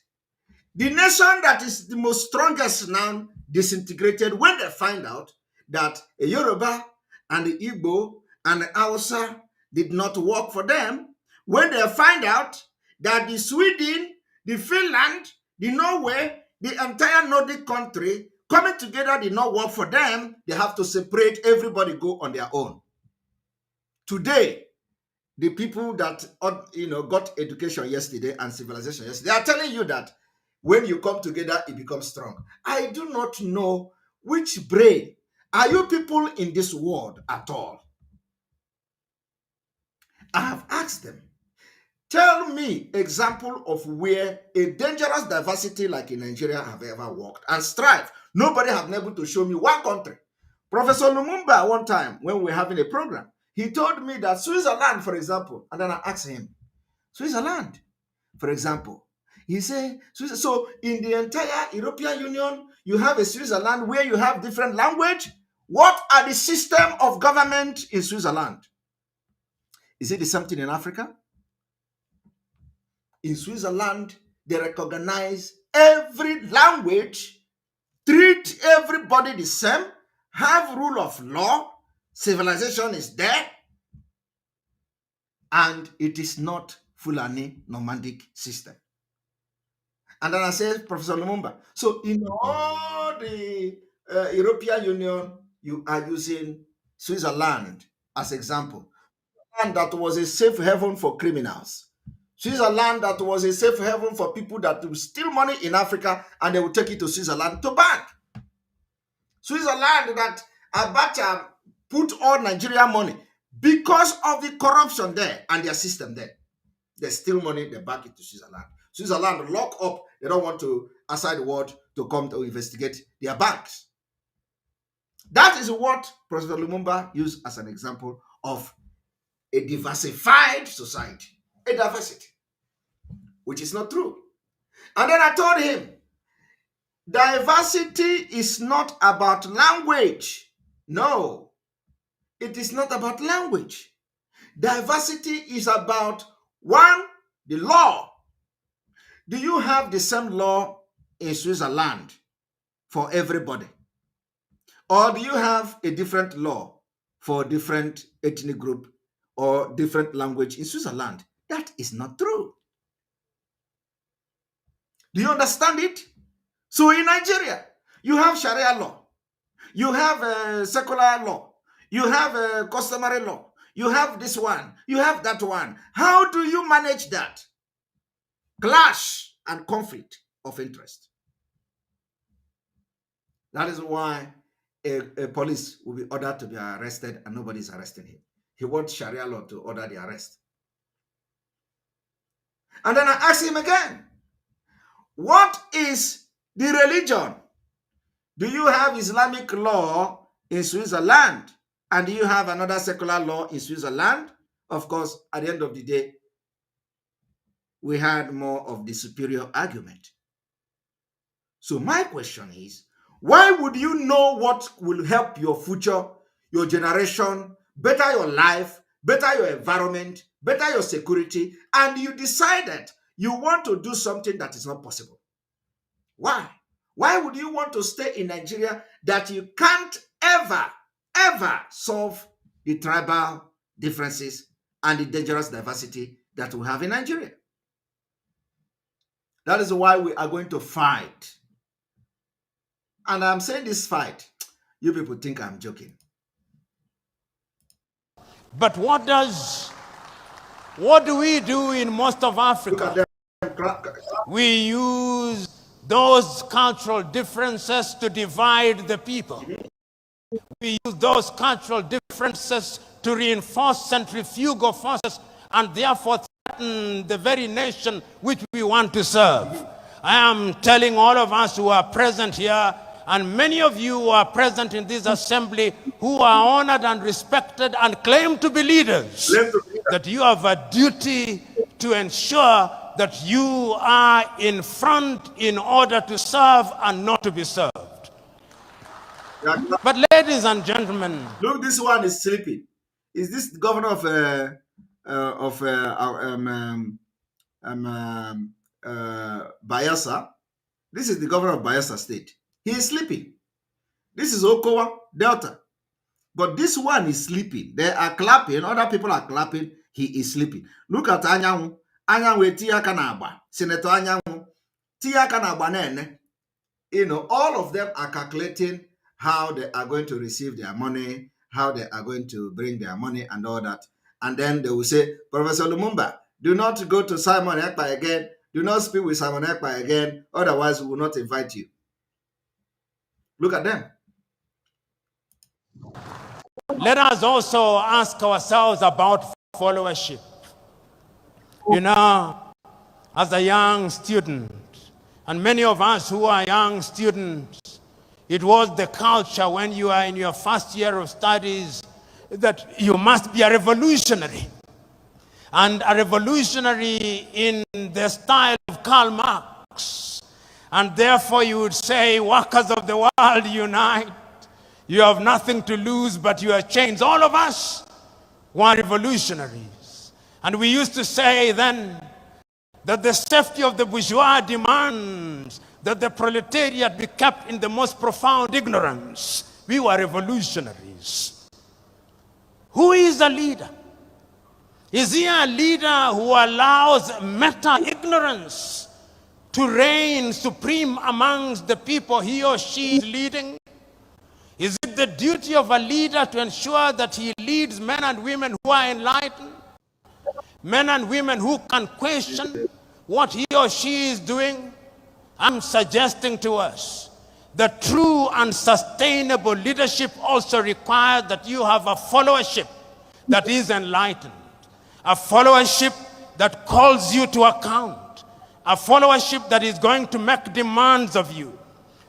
the nation that is the most strongest now disintegrated when they find out that a Yoruba and the Igbo and the Hausa did not work for them. When they find out that the Sweden, the Finland, the Norway, the entire Nordic country coming together did not work for them, they have to separate, everybody go on their own. Today, the people that got education yesterday and civilization yesterday, they are telling you that when you come together, it becomes strong. I do not know which brain. Are you people in this world at all? I have asked them, tell me example of where a dangerous diversity like in Nigeria have ever worked and strive. Nobody have been able to show me one country. Professor Lumumba, one time when we were having a program, he told me that Switzerland, for example, and then I asked him, Switzerland, for example, he said, so in the entire European Union, you have a Switzerland where you have different language. What are the system of government in Switzerland? Is it the same thing in Africa? In Switzerland, they recognize every language, treat everybody the same, have rule of law, civilization is there, and it is not Fulani nomadic system. And then I said, Professor Lumumba, so in all the European Union, you are using Switzerland as example. And that was a safe haven for criminals. Switzerland that was a safe haven for people that will steal money in Africa and they will take it to Switzerland to bank. Switzerland that Abacha put all Nigerian money because of the corruption there and their system there. They steal money, they back it to Switzerland. Switzerland lock up. They don't want to outside the world to come to investigate their banks. That is what President Lumumba used as an example of a diversified society, a diversity, which is not true. And then I told him, diversity is not about language. No, it is not about language. Diversity is about, one, the law. Do you have the same law in Switzerland for everybody? Or do you have a different law for different ethnic group or different language in Switzerland? That is not true. Do you understand it? So in Nigeria, you have Sharia law, you have secular law, you have customary law, you have this one, you have that one. How do you manage that? Clash and conflict of interest. That is why a police will be ordered to be arrested and nobody is arresting him. He wants Sharia law to order the arrest. And then I asked him again, what is the religion? Do you have Islamic law in Switzerland? And do you have another secular law in Switzerland? Of course, at the end of the day, we had more of the superior argument. So my question is, why would you know what will help your future, your generation, better your life, better your environment, better your security, and you decided you want to do something that is not possible? Why? Why would you want to stay in Nigeria that you can't ever solve the tribal differences and the dangerous diversity that we have in Nigeria? That is why we are going to fight. And I'm saying this fight, you people think I'm joking. But what do we do in most of Africa? Look at them. We use those cultural differences to divide the people. We use those cultural differences to reinforce centrifugal forces and therefore threaten the very nation which we want to serve. I am telling all of us who are present here, and many of you who are present in this assembly, who are honored and respected and claim to be leaders, that you have a duty to ensure that you are in front in order to serve and not to be served. But ladies and gentlemen, look, this one is sleeping. Is this the governor of Bayelsa? This is the governor of Bayelsa State. He is sleeping. This is Okowa Delta. But this one is sleeping. They are clapping. Other people are clapping. He is sleeping. Look at Anyanwu. Anyanwu Tiyaka Nagba. Senator Anyanwu. Tiyaka Nagba Nene. You know, all of them are calculating how they are going to receive their money, how they are going to bring their money and all that. And then they will say, Professor Lumumba, do not go to Simon Ekpa again. Do not speak with Simon Ekpa again. Otherwise, we will not invite you. Look at them. let us also ask ourselves about followership. You know, as a young student, and many of us who are young students, it was the culture when you are in your first year of studies that you must be a revolutionary. And a revolutionary in the style of Karl Marx. And therefore you would say, workers of the world, unite. You have nothing to lose but your chains. All of us were revolutionaries. And we used to say then that the safety of the bourgeois demands that the proletariat be kept in the most profound ignorance. We were revolutionaries. Who is a leader? Is he a leader who allows meta-ignorance to reign supreme amongst the people he or she is leading? Is it the duty of a leader to ensure that he leads men and women who are enlightened? Men and women who can question what he or she is doing? I'm suggesting to us that true and sustainable leadership also requires that you have a followership that is enlightened. A followership that calls you to account. A followership that is going to make demands of you.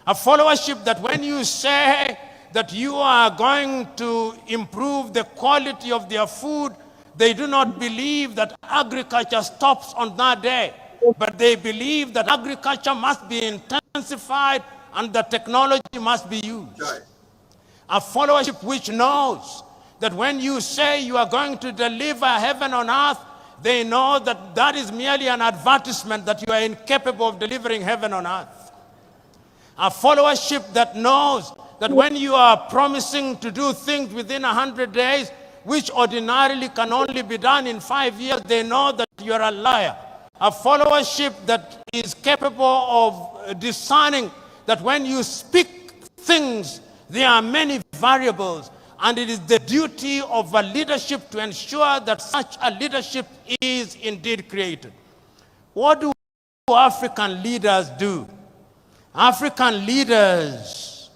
A followership that when you say that you are going to improve the quality of their food, they do not believe that agriculture stops on that day, but they believe that agriculture must be intensified and the technology must be used. A followership which knows that when you say you are going to deliver heaven on earth, they know that that is merely an advertisement that you are incapable of delivering heaven on earth. A followership that knows that when you are promising to do things within 100 days, which ordinarily can only be done in 5 years, they know that you are a liar. A followership that is capable of discerning that when you speak things, there are many variables. And it is the duty of a leadership to ensure that such a leadership is indeed created. What do African leaders do? African leaders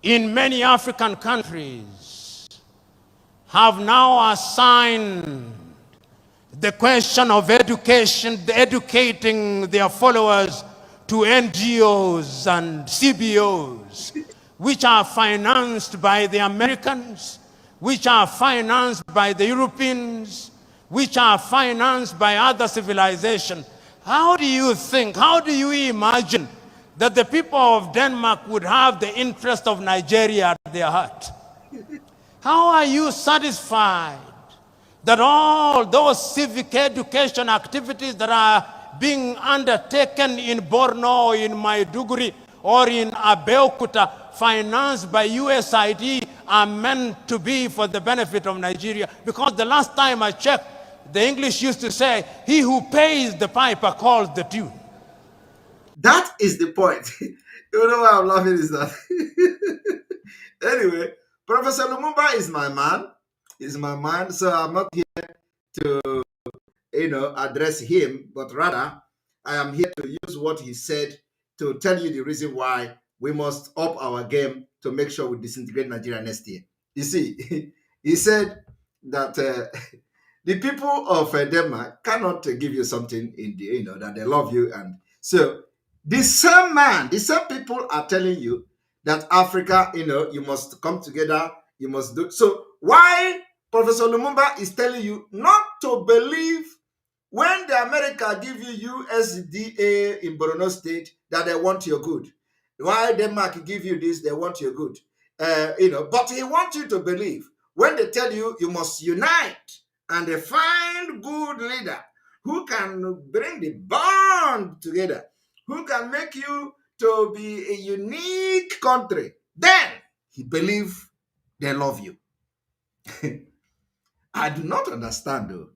in many African countries have now assigned the question of education, educating their followers to NGOs and CBOs, which are financed by the Americans, which are financed by the Europeans, which are financed by other civilizations. How do you think, how do you imagine that the people of Denmark would have the interest of Nigeria at their heart? How are you satisfied that all those civic education activities that are being undertaken in Borno or in Maiduguri or in Abeokuta, financed by USAID, are meant to be for the benefit of Nigeria? Because the last time I checked, the English used to say, he who pays the piper calls the tune. That is the point. You know why I'm laughing is that anyway, Professor Lumumba is my man. He's my man. So I'm not here to, address him, but rather I am here to use what he said to tell you the reason why we must up our game to make sure we disintegrate Nigeria next year. You see, he said that the people of Denmark cannot give you something in the, that they love you. And so the same man, the same people are telling you that Africa, you must come together, you must do. So why Professor Lumumba is telling you not to believe when the America give you USDA in Borno State that they want your good. Why Denmark give you this, they want your good. But he wants you to believe when they tell you you must unite and they find good leader who can bring the bond together, who can make you to be a unique country. Then he believe they love you. I do not understand though.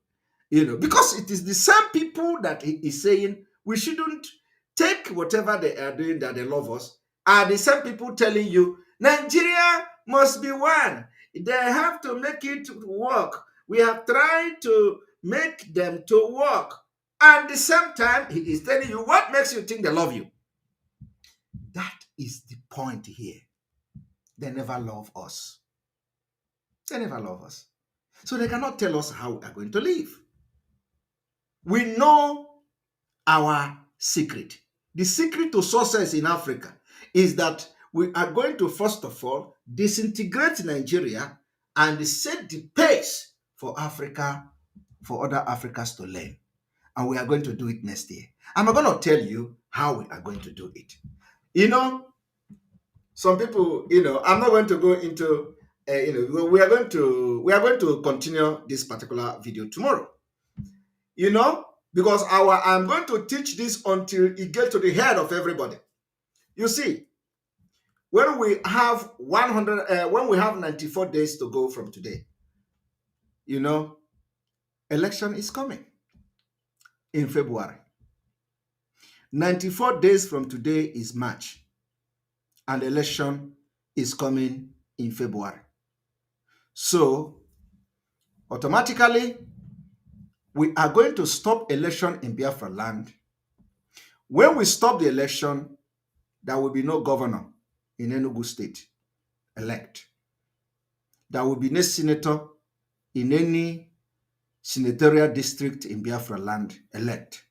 Because it is the same people that he is saying we shouldn't take whatever they are doing that they love us, are the same people telling you Nigeria must be one. They have to make it work. We have tried to make them to work. And at the same time, he is telling you what makes you think they love you. That is the point here. They never love us. They never love us. So they cannot tell us how we are going to live. We know our secret. The secret to success in Africa is that we are going to, first of all, disintegrate Nigeria and set the pace for Africa, for other Africans to learn. And we are going to do it next year. I'm going to tell you how we are going to do it. Some people, I'm not going to go into, we are going to continue this particular video tomorrow. Because I'm going to teach this until it gets to the head of everybody. You see, when we have 94 days to go from today, election is coming in February. 94 days from today is March, and election is coming in February. So, automatically, we are going to stop election in Biafra land. When we stop the election, there will be no governor in Enugu State elect. There will be no senator in any senatorial district in Biafra land elect.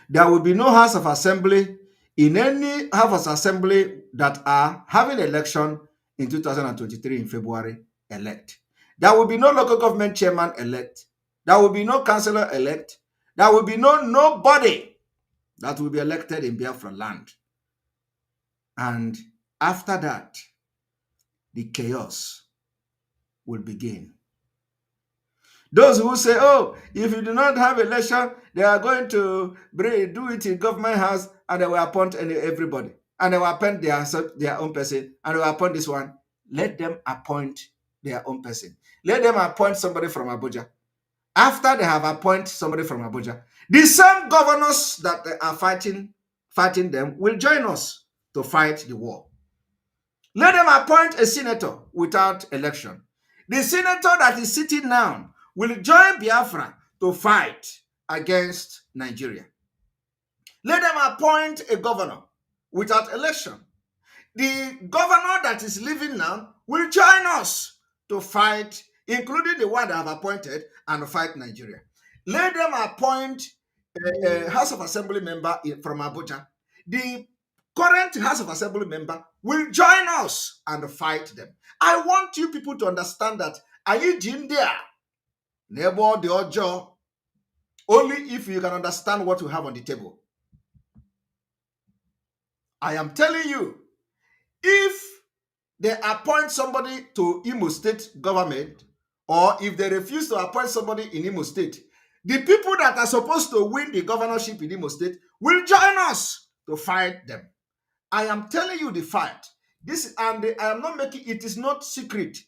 There will be no House of Assembly in any House of Assembly that are having election in 2023 in February elect. There will be no local government chairman elect. There will be no councillor elect. There will be nobody that will be elected in Biafra land. And after that, the chaos will begin. Those who say, oh, if you do not have election, they are going to do it in government house and they will appoint everybody. And they will appoint their own person and they will appoint this one. Let them appoint their own person. Let them appoint somebody from Abuja. After they have appointed somebody from Abuja, the same governors that are fighting them will join us to fight the war. Let them appoint a senator without election. The senator that is sitting now will join Biafra to fight against Nigeria. Let them appoint a governor without election. The governor that is living now will join us to fight, including the one that have appointed, and fight Nigeria. Let them appoint a House of Assembly member from Abuja. The current House of Assembly member will join us and fight them. I want you people to understand that India, Neighbor the ojo. Only if you can understand what you have on the table. I am telling you, if they appoint somebody to Imo State government, or if they refuse to appoint somebody in Imo State, the people that are supposed to win the governorship in Imo State will join us to fight them. I am telling you the fact. This, and I am not making it is not secret.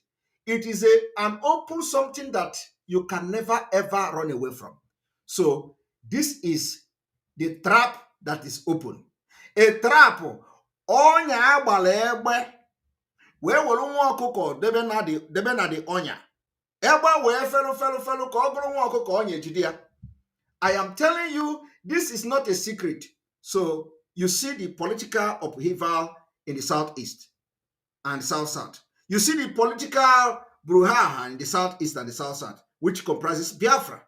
It is an open something that you can never ever run away from. So this is the trap that is open. A trap. Onya agbala egbe wee were nwa ọkụkọ debe na the ọnya. Egbe wee felu ka ọ bụrụ nwa ọkụkọ ọnya ejide ya. I am telling you, this is not a secret. So you see the political upheaval in the southeast and the south. You see the political brouhaha in the southeast and the south, which comprises Biafra.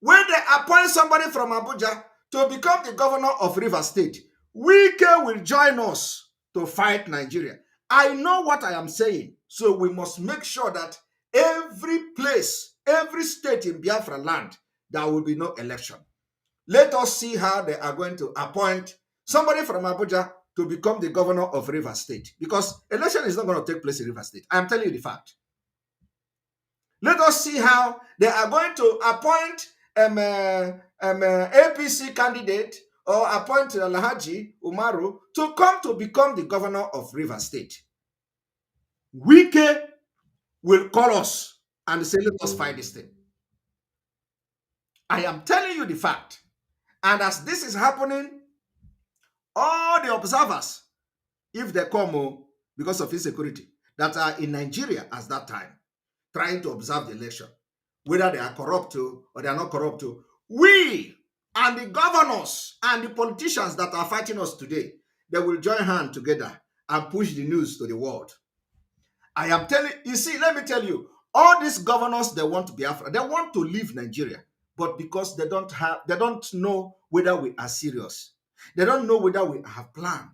When they appoint somebody from Abuja to become the governor of Rivers State, Wike will join us to fight Nigeria. I know what I am saying. So we must make sure that every place, every state in Biafra land, there will be no election. Let us see how they are going to appoint somebody from Abuja to become the governor of Rivers State. Because election is not going to take place in Rivers State. I am telling you the fact. Let us see how they are going to appoint APC candidate or appoint Alhaji Umaru to come to become the governor of Rivers State. Wike will call us and say, let us fight this thing. I am telling you the fact. And as this is happening, all the observers, if they come because of insecurity, that are in Nigeria at that time, trying to observe the election, whether they are corrupt or they are not corrupt, we and the governors and the politicians that are fighting us today, they will join hands together and push the news to the world. I am telling you, see, let me tell you, all these governors, they want to be Biafra, they want to leave Nigeria, but because they don't know whether we are serious. They don't know whether we have planned.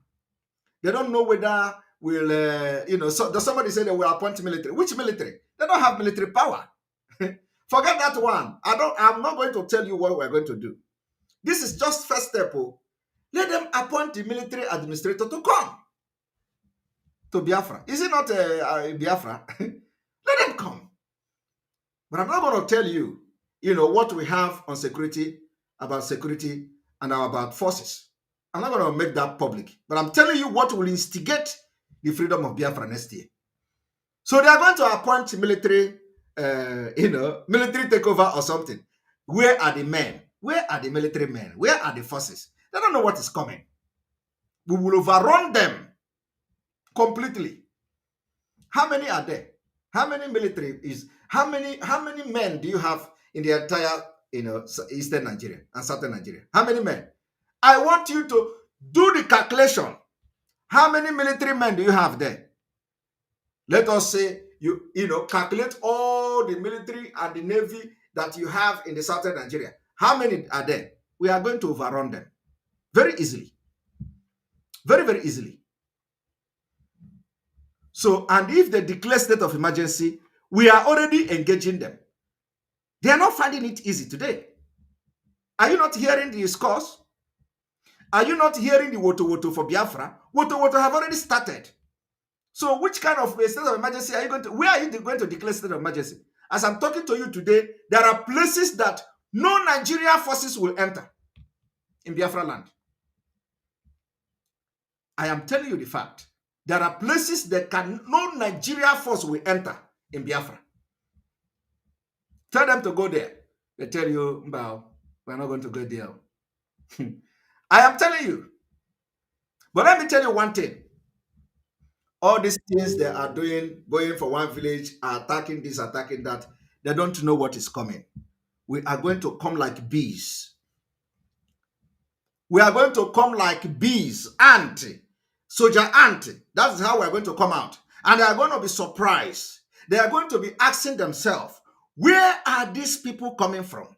They don't know whether we'll, so does somebody say they will appoint military? Which military? They don't have military power. Forget that one. I'm not going to tell you what we're going to do. This is just first step. Let them appoint the military administrator to come to Biafra. Is it not Biafra? Let them come. But I'm not going to tell you, what we have on security, about security, and about forces. I'm not going to make that public. But I'm telling you what will instigate the freedom of Biafra next year. So they are going to appoint military, military takeover or something. Where are the men? Where are the military men? Where are the forces? They don't know what is coming. We will overrun them completely. How many are there? How many military is? How many men do you have in the entire, eastern Nigeria and southern Nigeria? How many men? I want you to do the calculation. How many military men do you have there? Let us say you calculate all the military and the navy that you have in the southern Nigeria. How many are there? We are going to overrun them very easily. Very, very easily. So, and if they declare state of emergency, we are already engaging them. They are not finding it easy today. Are you not hearing the scores? Are you not hearing the woto for Biafra? Woto have already started. So which kind of state of emergency are you going to, where are you going to declare state of emergency? As I'm talking to you today, there are places that no Nigerian forces will enter in Biafra land. I am telling you the fact. There are places that no Nigerian force will enter in Biafra. Tell them to go there. They tell you, "Mbao, we're not going to go there." I am telling you. But let me tell you one thing. All these things they are doing, going for one village, attacking this, attacking that, they don't know what is coming. We are going to come like bees. We are going to come like bees, ant, soldier ant. That's how we're going to come out. And they are going to be surprised. They are going to be asking themselves, where are these people coming from?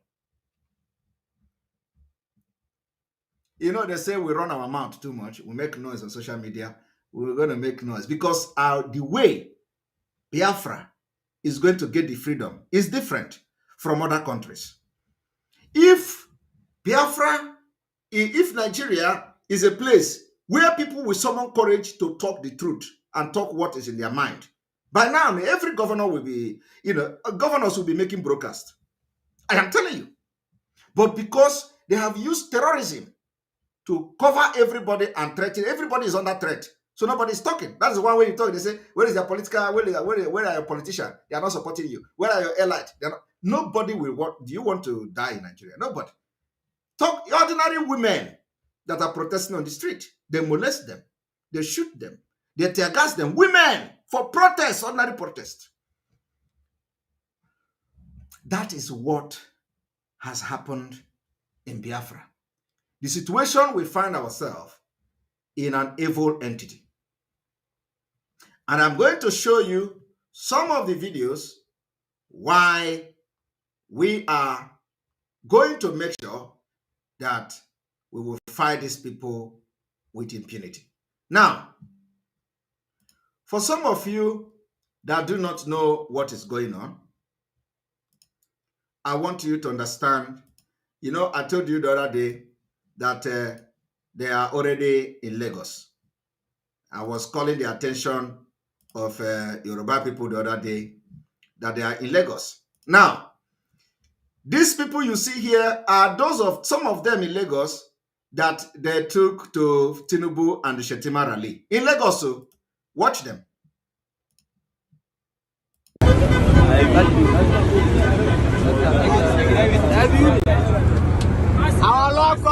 They say we run our mouth too much. We make noise on social media. We're going to make noise because the way Biafra is going to get the freedom is different from other countries. If Biafra, if Nigeria is a place where people will summon courage to talk the truth and talk what is in their mind, by now every governor will be, governors will be making broadcast. I am telling you. But because they have used terrorism to cover everybody and threaten, everybody is under threat. So nobody is talking. That's the one way you talk. They say, where is your political, where are your politicians? They are not supporting you. Where are your allies? Nobody will want. Do you want to die in Nigeria? Nobody. Talk ordinary women that are protesting on the street. They molest them. They shoot them. They tear gas them. Women for protest, ordinary protest. That is what has happened in Biafra. The situation we find ourselves in an evil entity. And I'm going to show you some of the videos why we are going to make sure that we will fight these people with impunity. Now, for some of you that do not know what is going on, I want you to understand, I told you the other day that they are already in Lagos. I was calling the attention of Yoruba people the other day that they are in Lagos. Now, these people you see here are those of some of them in Lagos that they took to Tinubu and the Shetima rally. In Lagos, so watch them. Our local.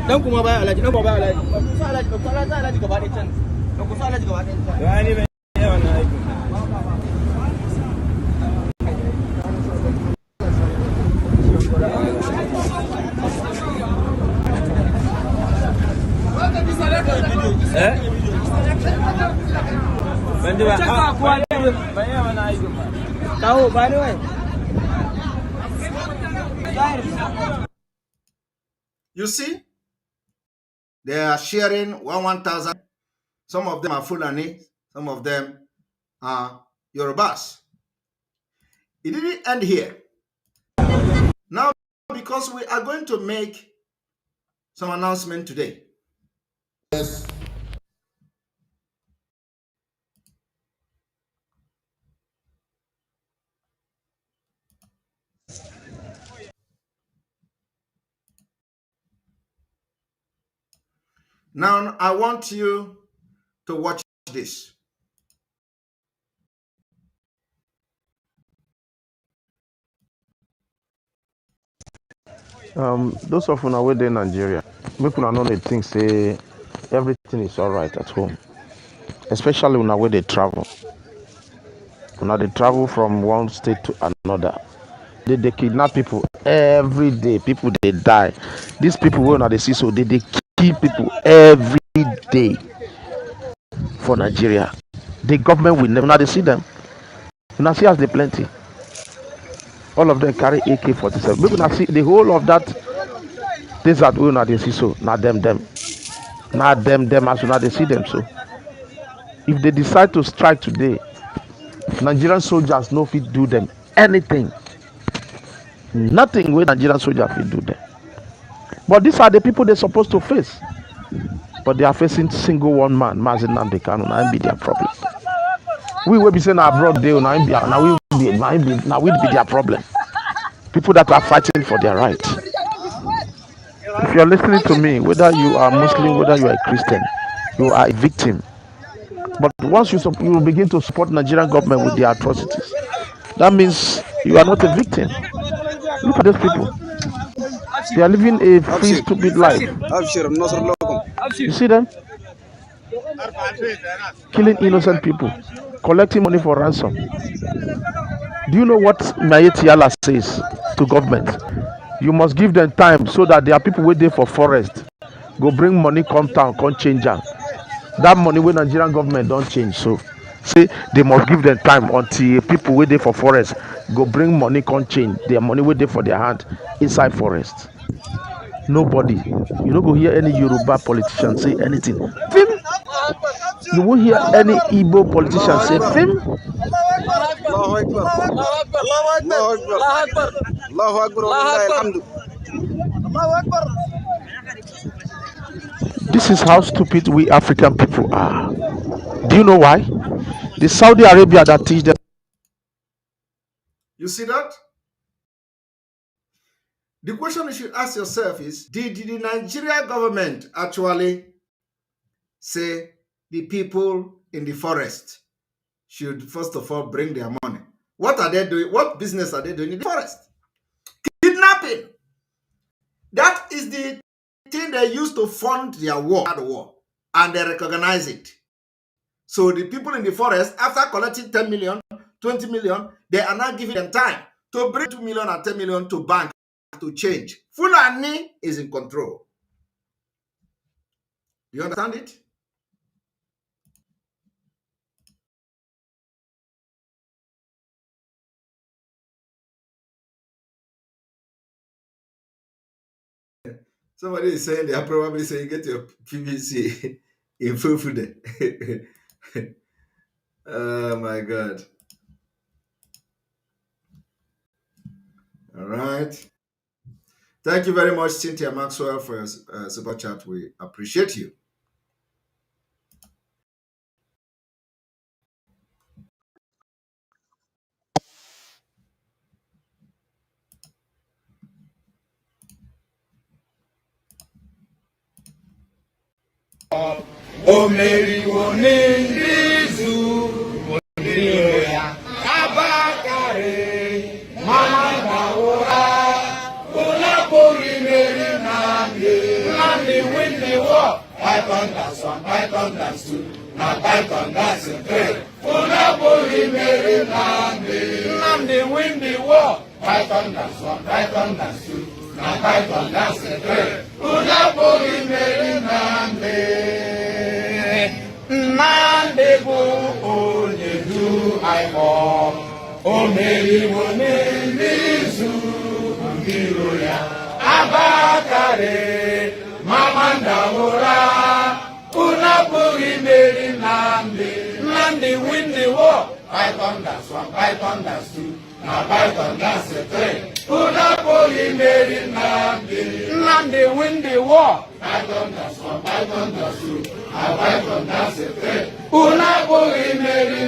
Dan kuma baya alaji, dan kuma baya alaji. Kusa alaji, kusa alaji gaba ɗaya can. Dan kusa alaji gaba ɗaya can. Ya ni ban yi wannan aiki. Ban ji ba. Ban yi wannan aiki ba. Kawo ba ni wai. You see? They are sharing 1,000. Some of them are Fulani. Some of them are Yorubas. It didn't end here. Now, because we are going to make some announcement today. Yes. Now, I want you to watch this. Those of una wey dey Nigeria, make una know dey think say everything is alright at home. Especially una wey dey travel. Una dey travel from one state to another. They kidnap people every day. People they die. These people wey una dey see so they kill people every day for Nigeria. The government will never. Una dey see them. Una see as they plenty. All of them carry AK-47. Make una see the whole of that desert wey una dey see so. Na them. Na them as una dey see them so. If they decide to strike today, Nigerian soldiers no fit do them anything. Nothing wey Nigerian soldiers fit do them. But these are the people they're supposed to face. But they are facing single one man, Mazi Nnamdi Kanu. Now be their problem. We will be saying abroad they now we be their problem. People that are fighting for their right. If you are listening to me, whether you are Muslim, whether you are a Christian, you are a victim. But once you begin to support Nigerian government with their atrocities, that means you are not a victim. Look at those people. They are living a free, stupid life. You see them killing innocent people, collecting money for ransom. Do you know what Mayeti Allah says to government? You must give them time so that there are people waiting for forest. Go bring money, come town, come change am. That money wey Nigerian government don change, so say they must give them time until people wey dey for forest go bring money come change their money wey dey for their hand inside forest. Nobody, you no go hear any Yoruba politician say anything. Film, you won't hear any Igbo politician say film. This is how stupid we African people are. Do you know why? The Saudi Arabia that teach them. You see that? The question you should ask yourself is, did the Nigeria government actually say the people in the forest should first of all bring their money? What are they doing? What business are they doing in the forest? Kidnapping. That is the thing they use to fund their war, and they recognize it. So the people in the forest, after collecting 10 million, 20 million, they are now giving them time to bring 2 million and 10 million to bank to change. Fulani is in control. Do you understand it? Somebody is saying they are probably saying get your PVC in Fufude. Oh my God. All right. Thank you very much, Cynthia Maxwell, for your super chat. We appreciate you. Omeriwo n'Indizu, Odiyo ya, Abakare, Mama Gawora, Olapori Meri Nandi win the war. Python that's one, Python that's two, now Python that's a three. Olapori Meri Nandi win the war. Python that's one, Python that's two, now Python that's a three. Olapori Meri Nandi. Nande bụ onye du anyị o meriwo n'izu mbiro ya Abakare Mama Ndawora unu apụghị imeri Nnamdi win the war. Python that's one, Python that's two, na Python that's a three. Unu apụghị imeri Nnamdi win the war. Python that's one, Python that's two, na Python that's a three. Unu apụghị imeri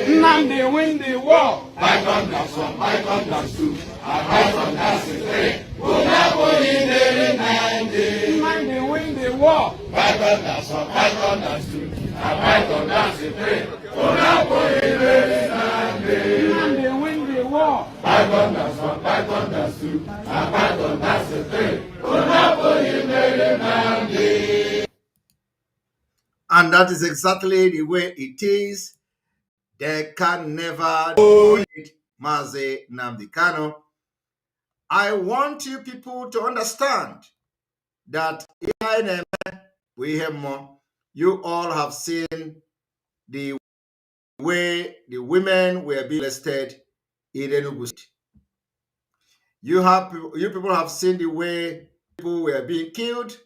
Nnamdi win the war. Python that's one, Python that's two, na Python that's a three. Unu apụghị imeri Nnamdi win the war. Python that's one, Python that's two, na Python that's a three. Unu apụghị imeri Nnamdi win the war. Python that's one, Python that's two, na Python that's a three. Unu apụghị imeri Nnamdi. And that is exactly the way it is. They can never do it, Mazi Nnamdi Kanu. I want you people to understand that we have more. You all have seen the way the women were being molested in Enugu State. You people have seen the way people were being killed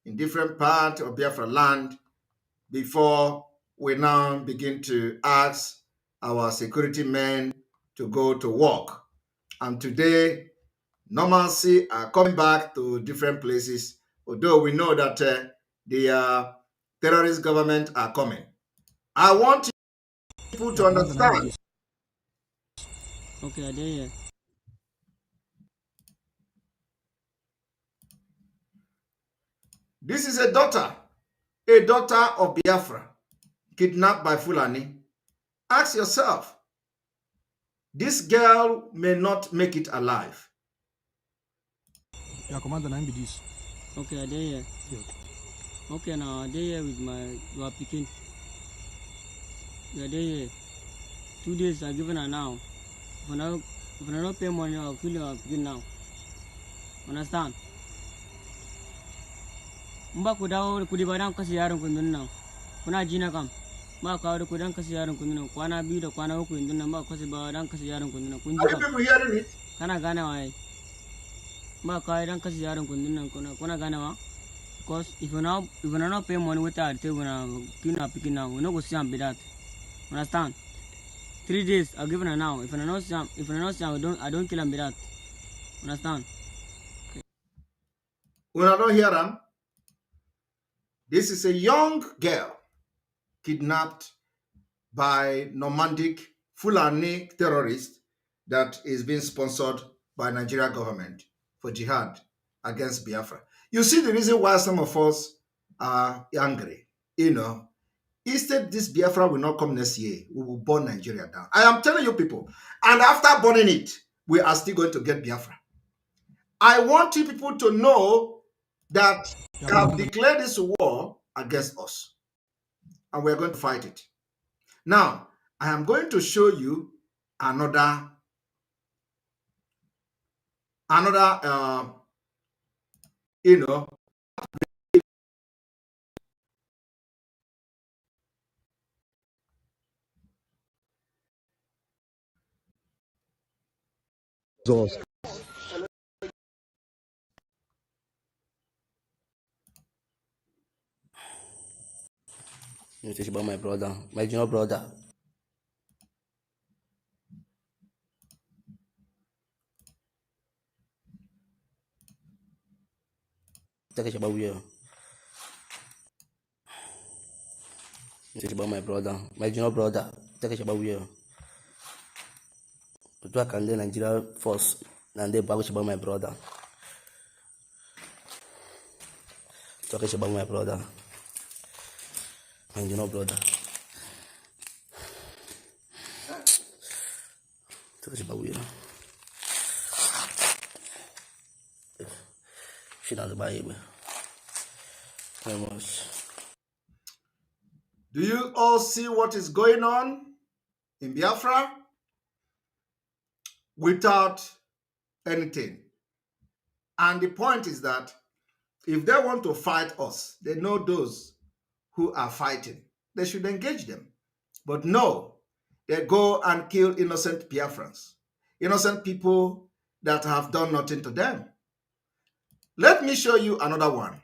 in different parts of Biafra land before we now begin to ask our security men to go to work. And today, normalcy are coming back to different places, although we know that the terrorist government are coming. I want people to understand. Okay, I did hear. This is a daughter of Biafra, kidnapped by Fulani. Ask yourself, this girl may not make it alive. Yeah, Commander, I'm this. Okay, I dey here. Okay, now I dey here with your pikin. You are dey here. 2 days I given her now. If I not pay money, I'll kill your pikin now. Understand? Mba ku dawo ku diba dan kasi yaron kun nan. Kuna ji na kam. Ba ka da ku dan kasi yaron kun nan. Kwana biyu da kwana uku indin nan ba kasi ba dan kasi yaron kun nan. Kun ji Are you kam. people hearing it? Kana gane waye. Ba ka dan kasi yaron kun nan kuna gane wa. Because if you not pay money with her, they gonna kill her picking now. We no go see am be that. Understand? 3 days I'll give her now. If I not see am, I don't kill am be that. Understand? When I don't hear them, this is a young girl kidnapped by nomadic Fulani terrorists that is being sponsored by Nigeria government for jihad against Biafra. You see the reason why some of us are angry. Instead, this Biafra will not come next year. We will burn Nigeria down. I am telling you people. And after burning it, we are still going to get Biafra. I want you people to know that they have declared this war against us. And we're going to fight it. Now, I am going to show you another you know Jesus. You think about my brother, my junior brother. Take about you. You think about my brother, my junior brother. Take about you. But I can learn Nigeria first, and then back about my brother. Talk about my brother, my junior brother. Talk about you. She not the Bible. Very much. do you all see what is going on in Biafra? Without anything. And the point is that if they want to fight us, they know those who are fighting. They should engage them. But no, they go and kill innocent Biafrans, innocent people that have done nothing to them. Let me show you another one.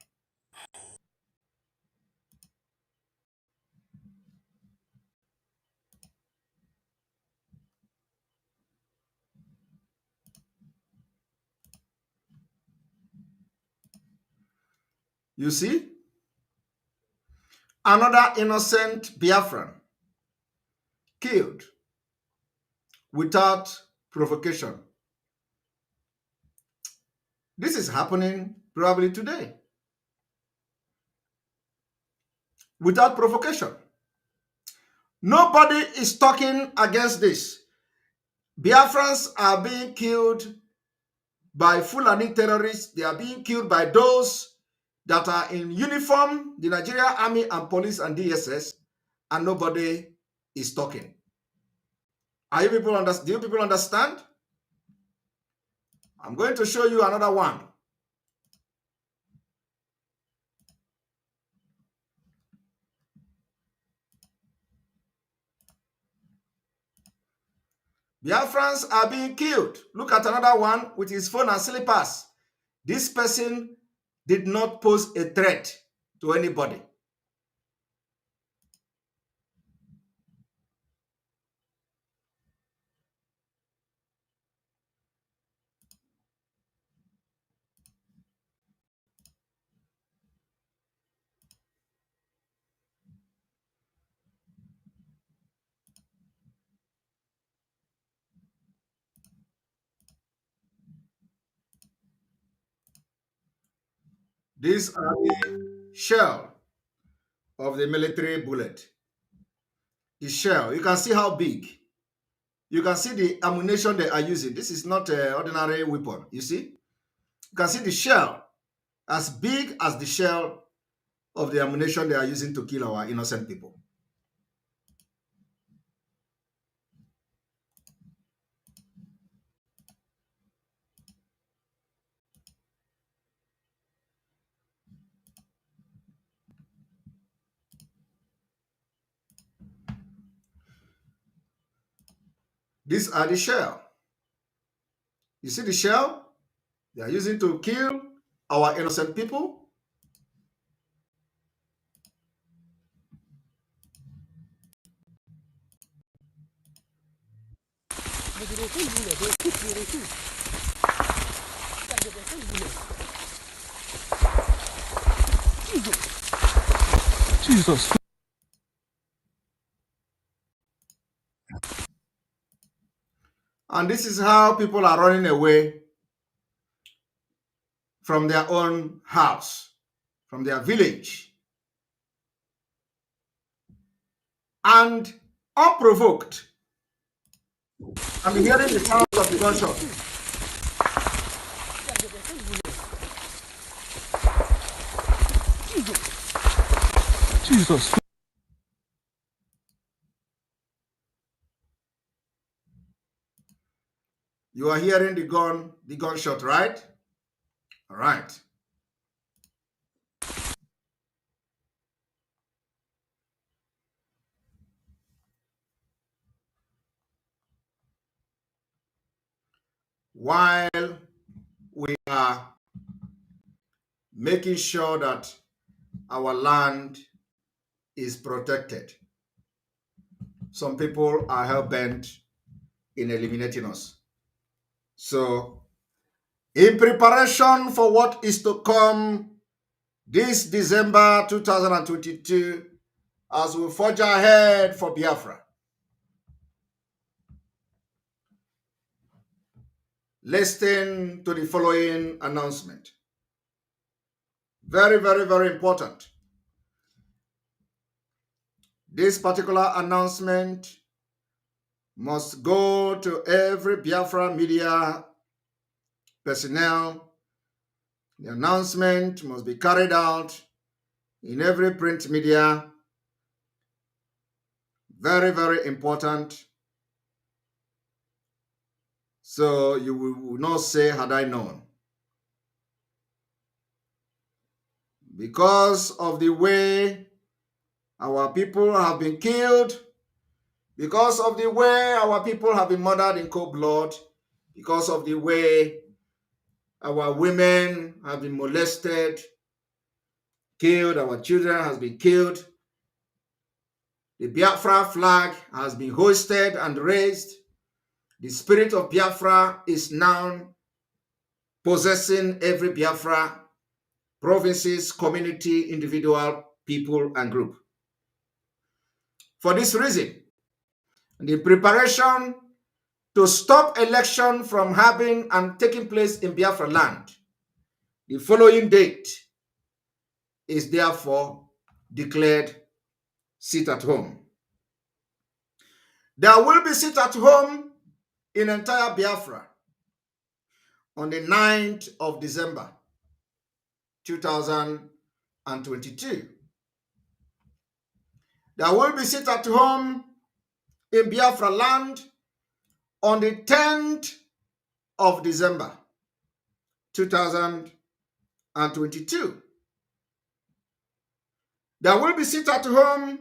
You see? Another innocent Biafran killed without provocation. This is happening probably today. Without provocation. Nobody is talking against this. Biafrans are being killed by Fulani terrorists. They are being killed by those that are in uniform, the Nigerian Army and Police and DSS, and nobody is talking. Do you people understand? I'm going to show you another one. Biafrans are being killed. Look at another one with his phone and slippers. This person did not pose a threat to anybody. These are the shell of the military bullet. The shell, you can see how big. You can see the ammunition they are using. This is not an ordinary weapon, you see? You can see the shell as big as the shell of the ammunition they are using to kill our innocent people. These are the shell. You see the shell they are using to kill our innocent people? Jesus. And this is how people are running away from their own house, from their village. And unprovoked, I'm hearing the sound of the gunshot. Jesus. You are hearing the gunshot, right? All right. While we are making sure that our land is protected, some people are hell-bent in eliminating us. So, in preparation for what is to come this December 2022, as we forge ahead for Biafra, listen to the following announcement. Very, very, very important. This particular announcement must go to every Biafra media personnel. The announcement must be carried out in every print media. Very, very important. So you will not say, had I known. Because of the way our people have been killed, because of the way our people have been murdered in cold blood, because of the way our women have been molested, killed, our children has been killed, the Biafra flag has been hoisted and raised. The spirit of Biafra is now possessing every Biafra, provinces, community, individual, people, and group. For this reason, the preparation to stop election from having and taking place in Biafra land, the following date is therefore declared sit at home. There will be sit at home in entire Biafra on the 9th of December 2022. There will be sit at home in Biafra land on the 10th of December 2022. There will be sit at home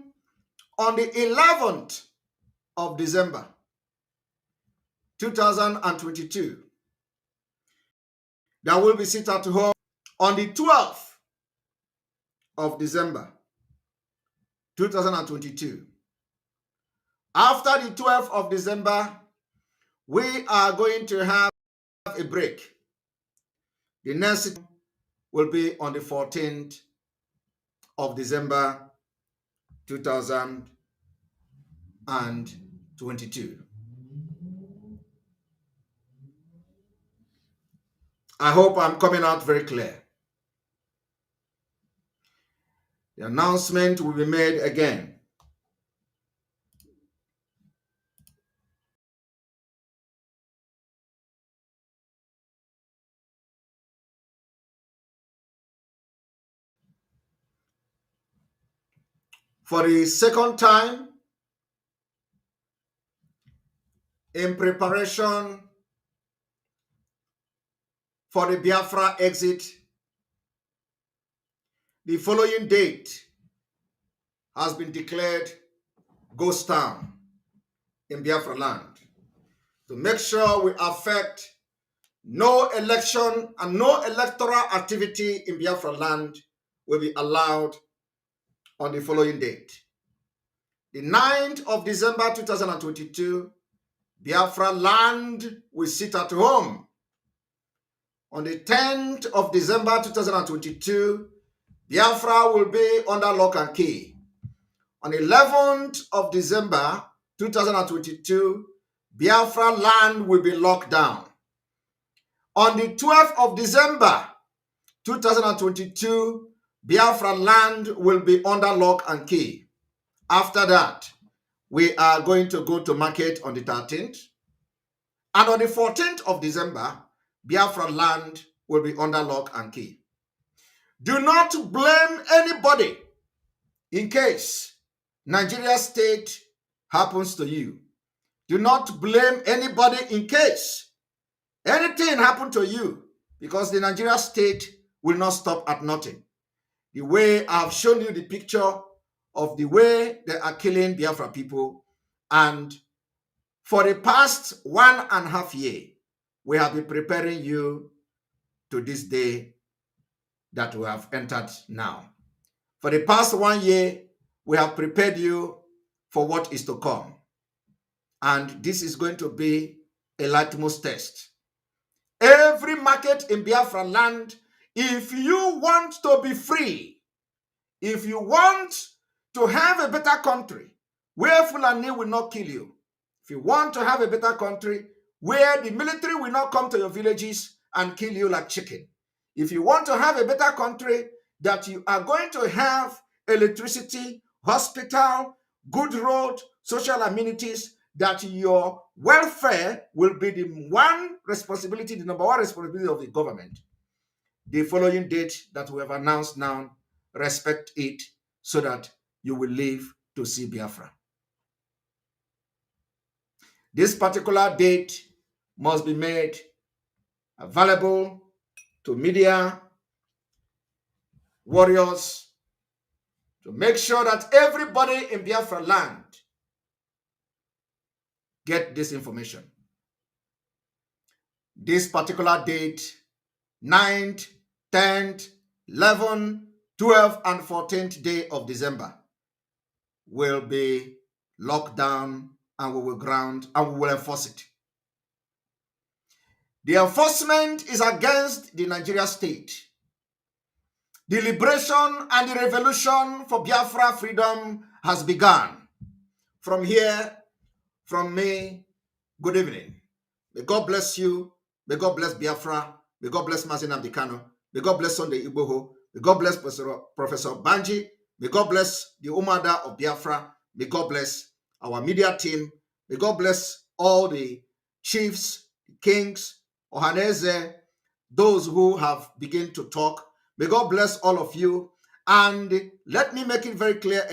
on the 11th of December 2022. There will be sit at home on the 12th of December 2022. After the 12th of December, we are going to have a break. The next will be on the 14th of December 2022. I hope I'm coming out very clear. The announcement will be made again. For the second time, in preparation for the Biafra exit, the following date has been declared ghost town in Biafra land to make sure we affect no election and no electoral activity in Biafra land will be allowed on the following date. The 9th of December 2022, Biafra land will sit at home. On the 10th of December 2022, Biafra will be under lock and key. On the 11th of December 2022, Biafra land will be locked down. On the 12th of December 2022, Biafra land will be under lock and key. After that, we are going to go to market on the 13th. And on the 14th of December, Biafra land will be under lock and key. Do not blame anybody in case Nigeria state happens to you. Do not blame anybody in case anything happened to you, because the Nigeria state will not stop at nothing. The way I've shown you the picture of the way they are killing Biafra people, and for the past 1.5 years, we have been preparing you to this day that we have entered now. For the past 1 year, we have prepared you for what is to come. And this is going to be a litmus test. Every market in Biafra land, if you want to be free, if you want to have a better country where Fulani will not kill you, if you want to have a better country where the military will not come to your villages and kill you like chicken, if you want to have a better country that you are going to have electricity, hospital, good road, social amenities, that your welfare will be the one responsibility, the number one responsibility of the government, the following date that we have announced now, respect it so that you will live to see Biafra. This particular date must be made available to media warriors to make sure that everybody in Biafra land get this information. This particular date, 9th, 10th, 11th, 12th, and 14th day of December will be locked down, and we will ground and we will enforce it. The enforcement is against the Nigeria state. The liberation and the revolution for Biafra freedom has begun. From here, from me, good evening. May God bless you. May God bless Biafra. May God bless Mazi Nnamdi Kanu. May God bless Sunday Igboho. May God bless Professor Banji. May God bless the Umada of Biafra. May God bless our media team. May God bless all the chiefs, kings, Ohaneze, those who have begun to talk. May God bless all of you. And let me make it very clear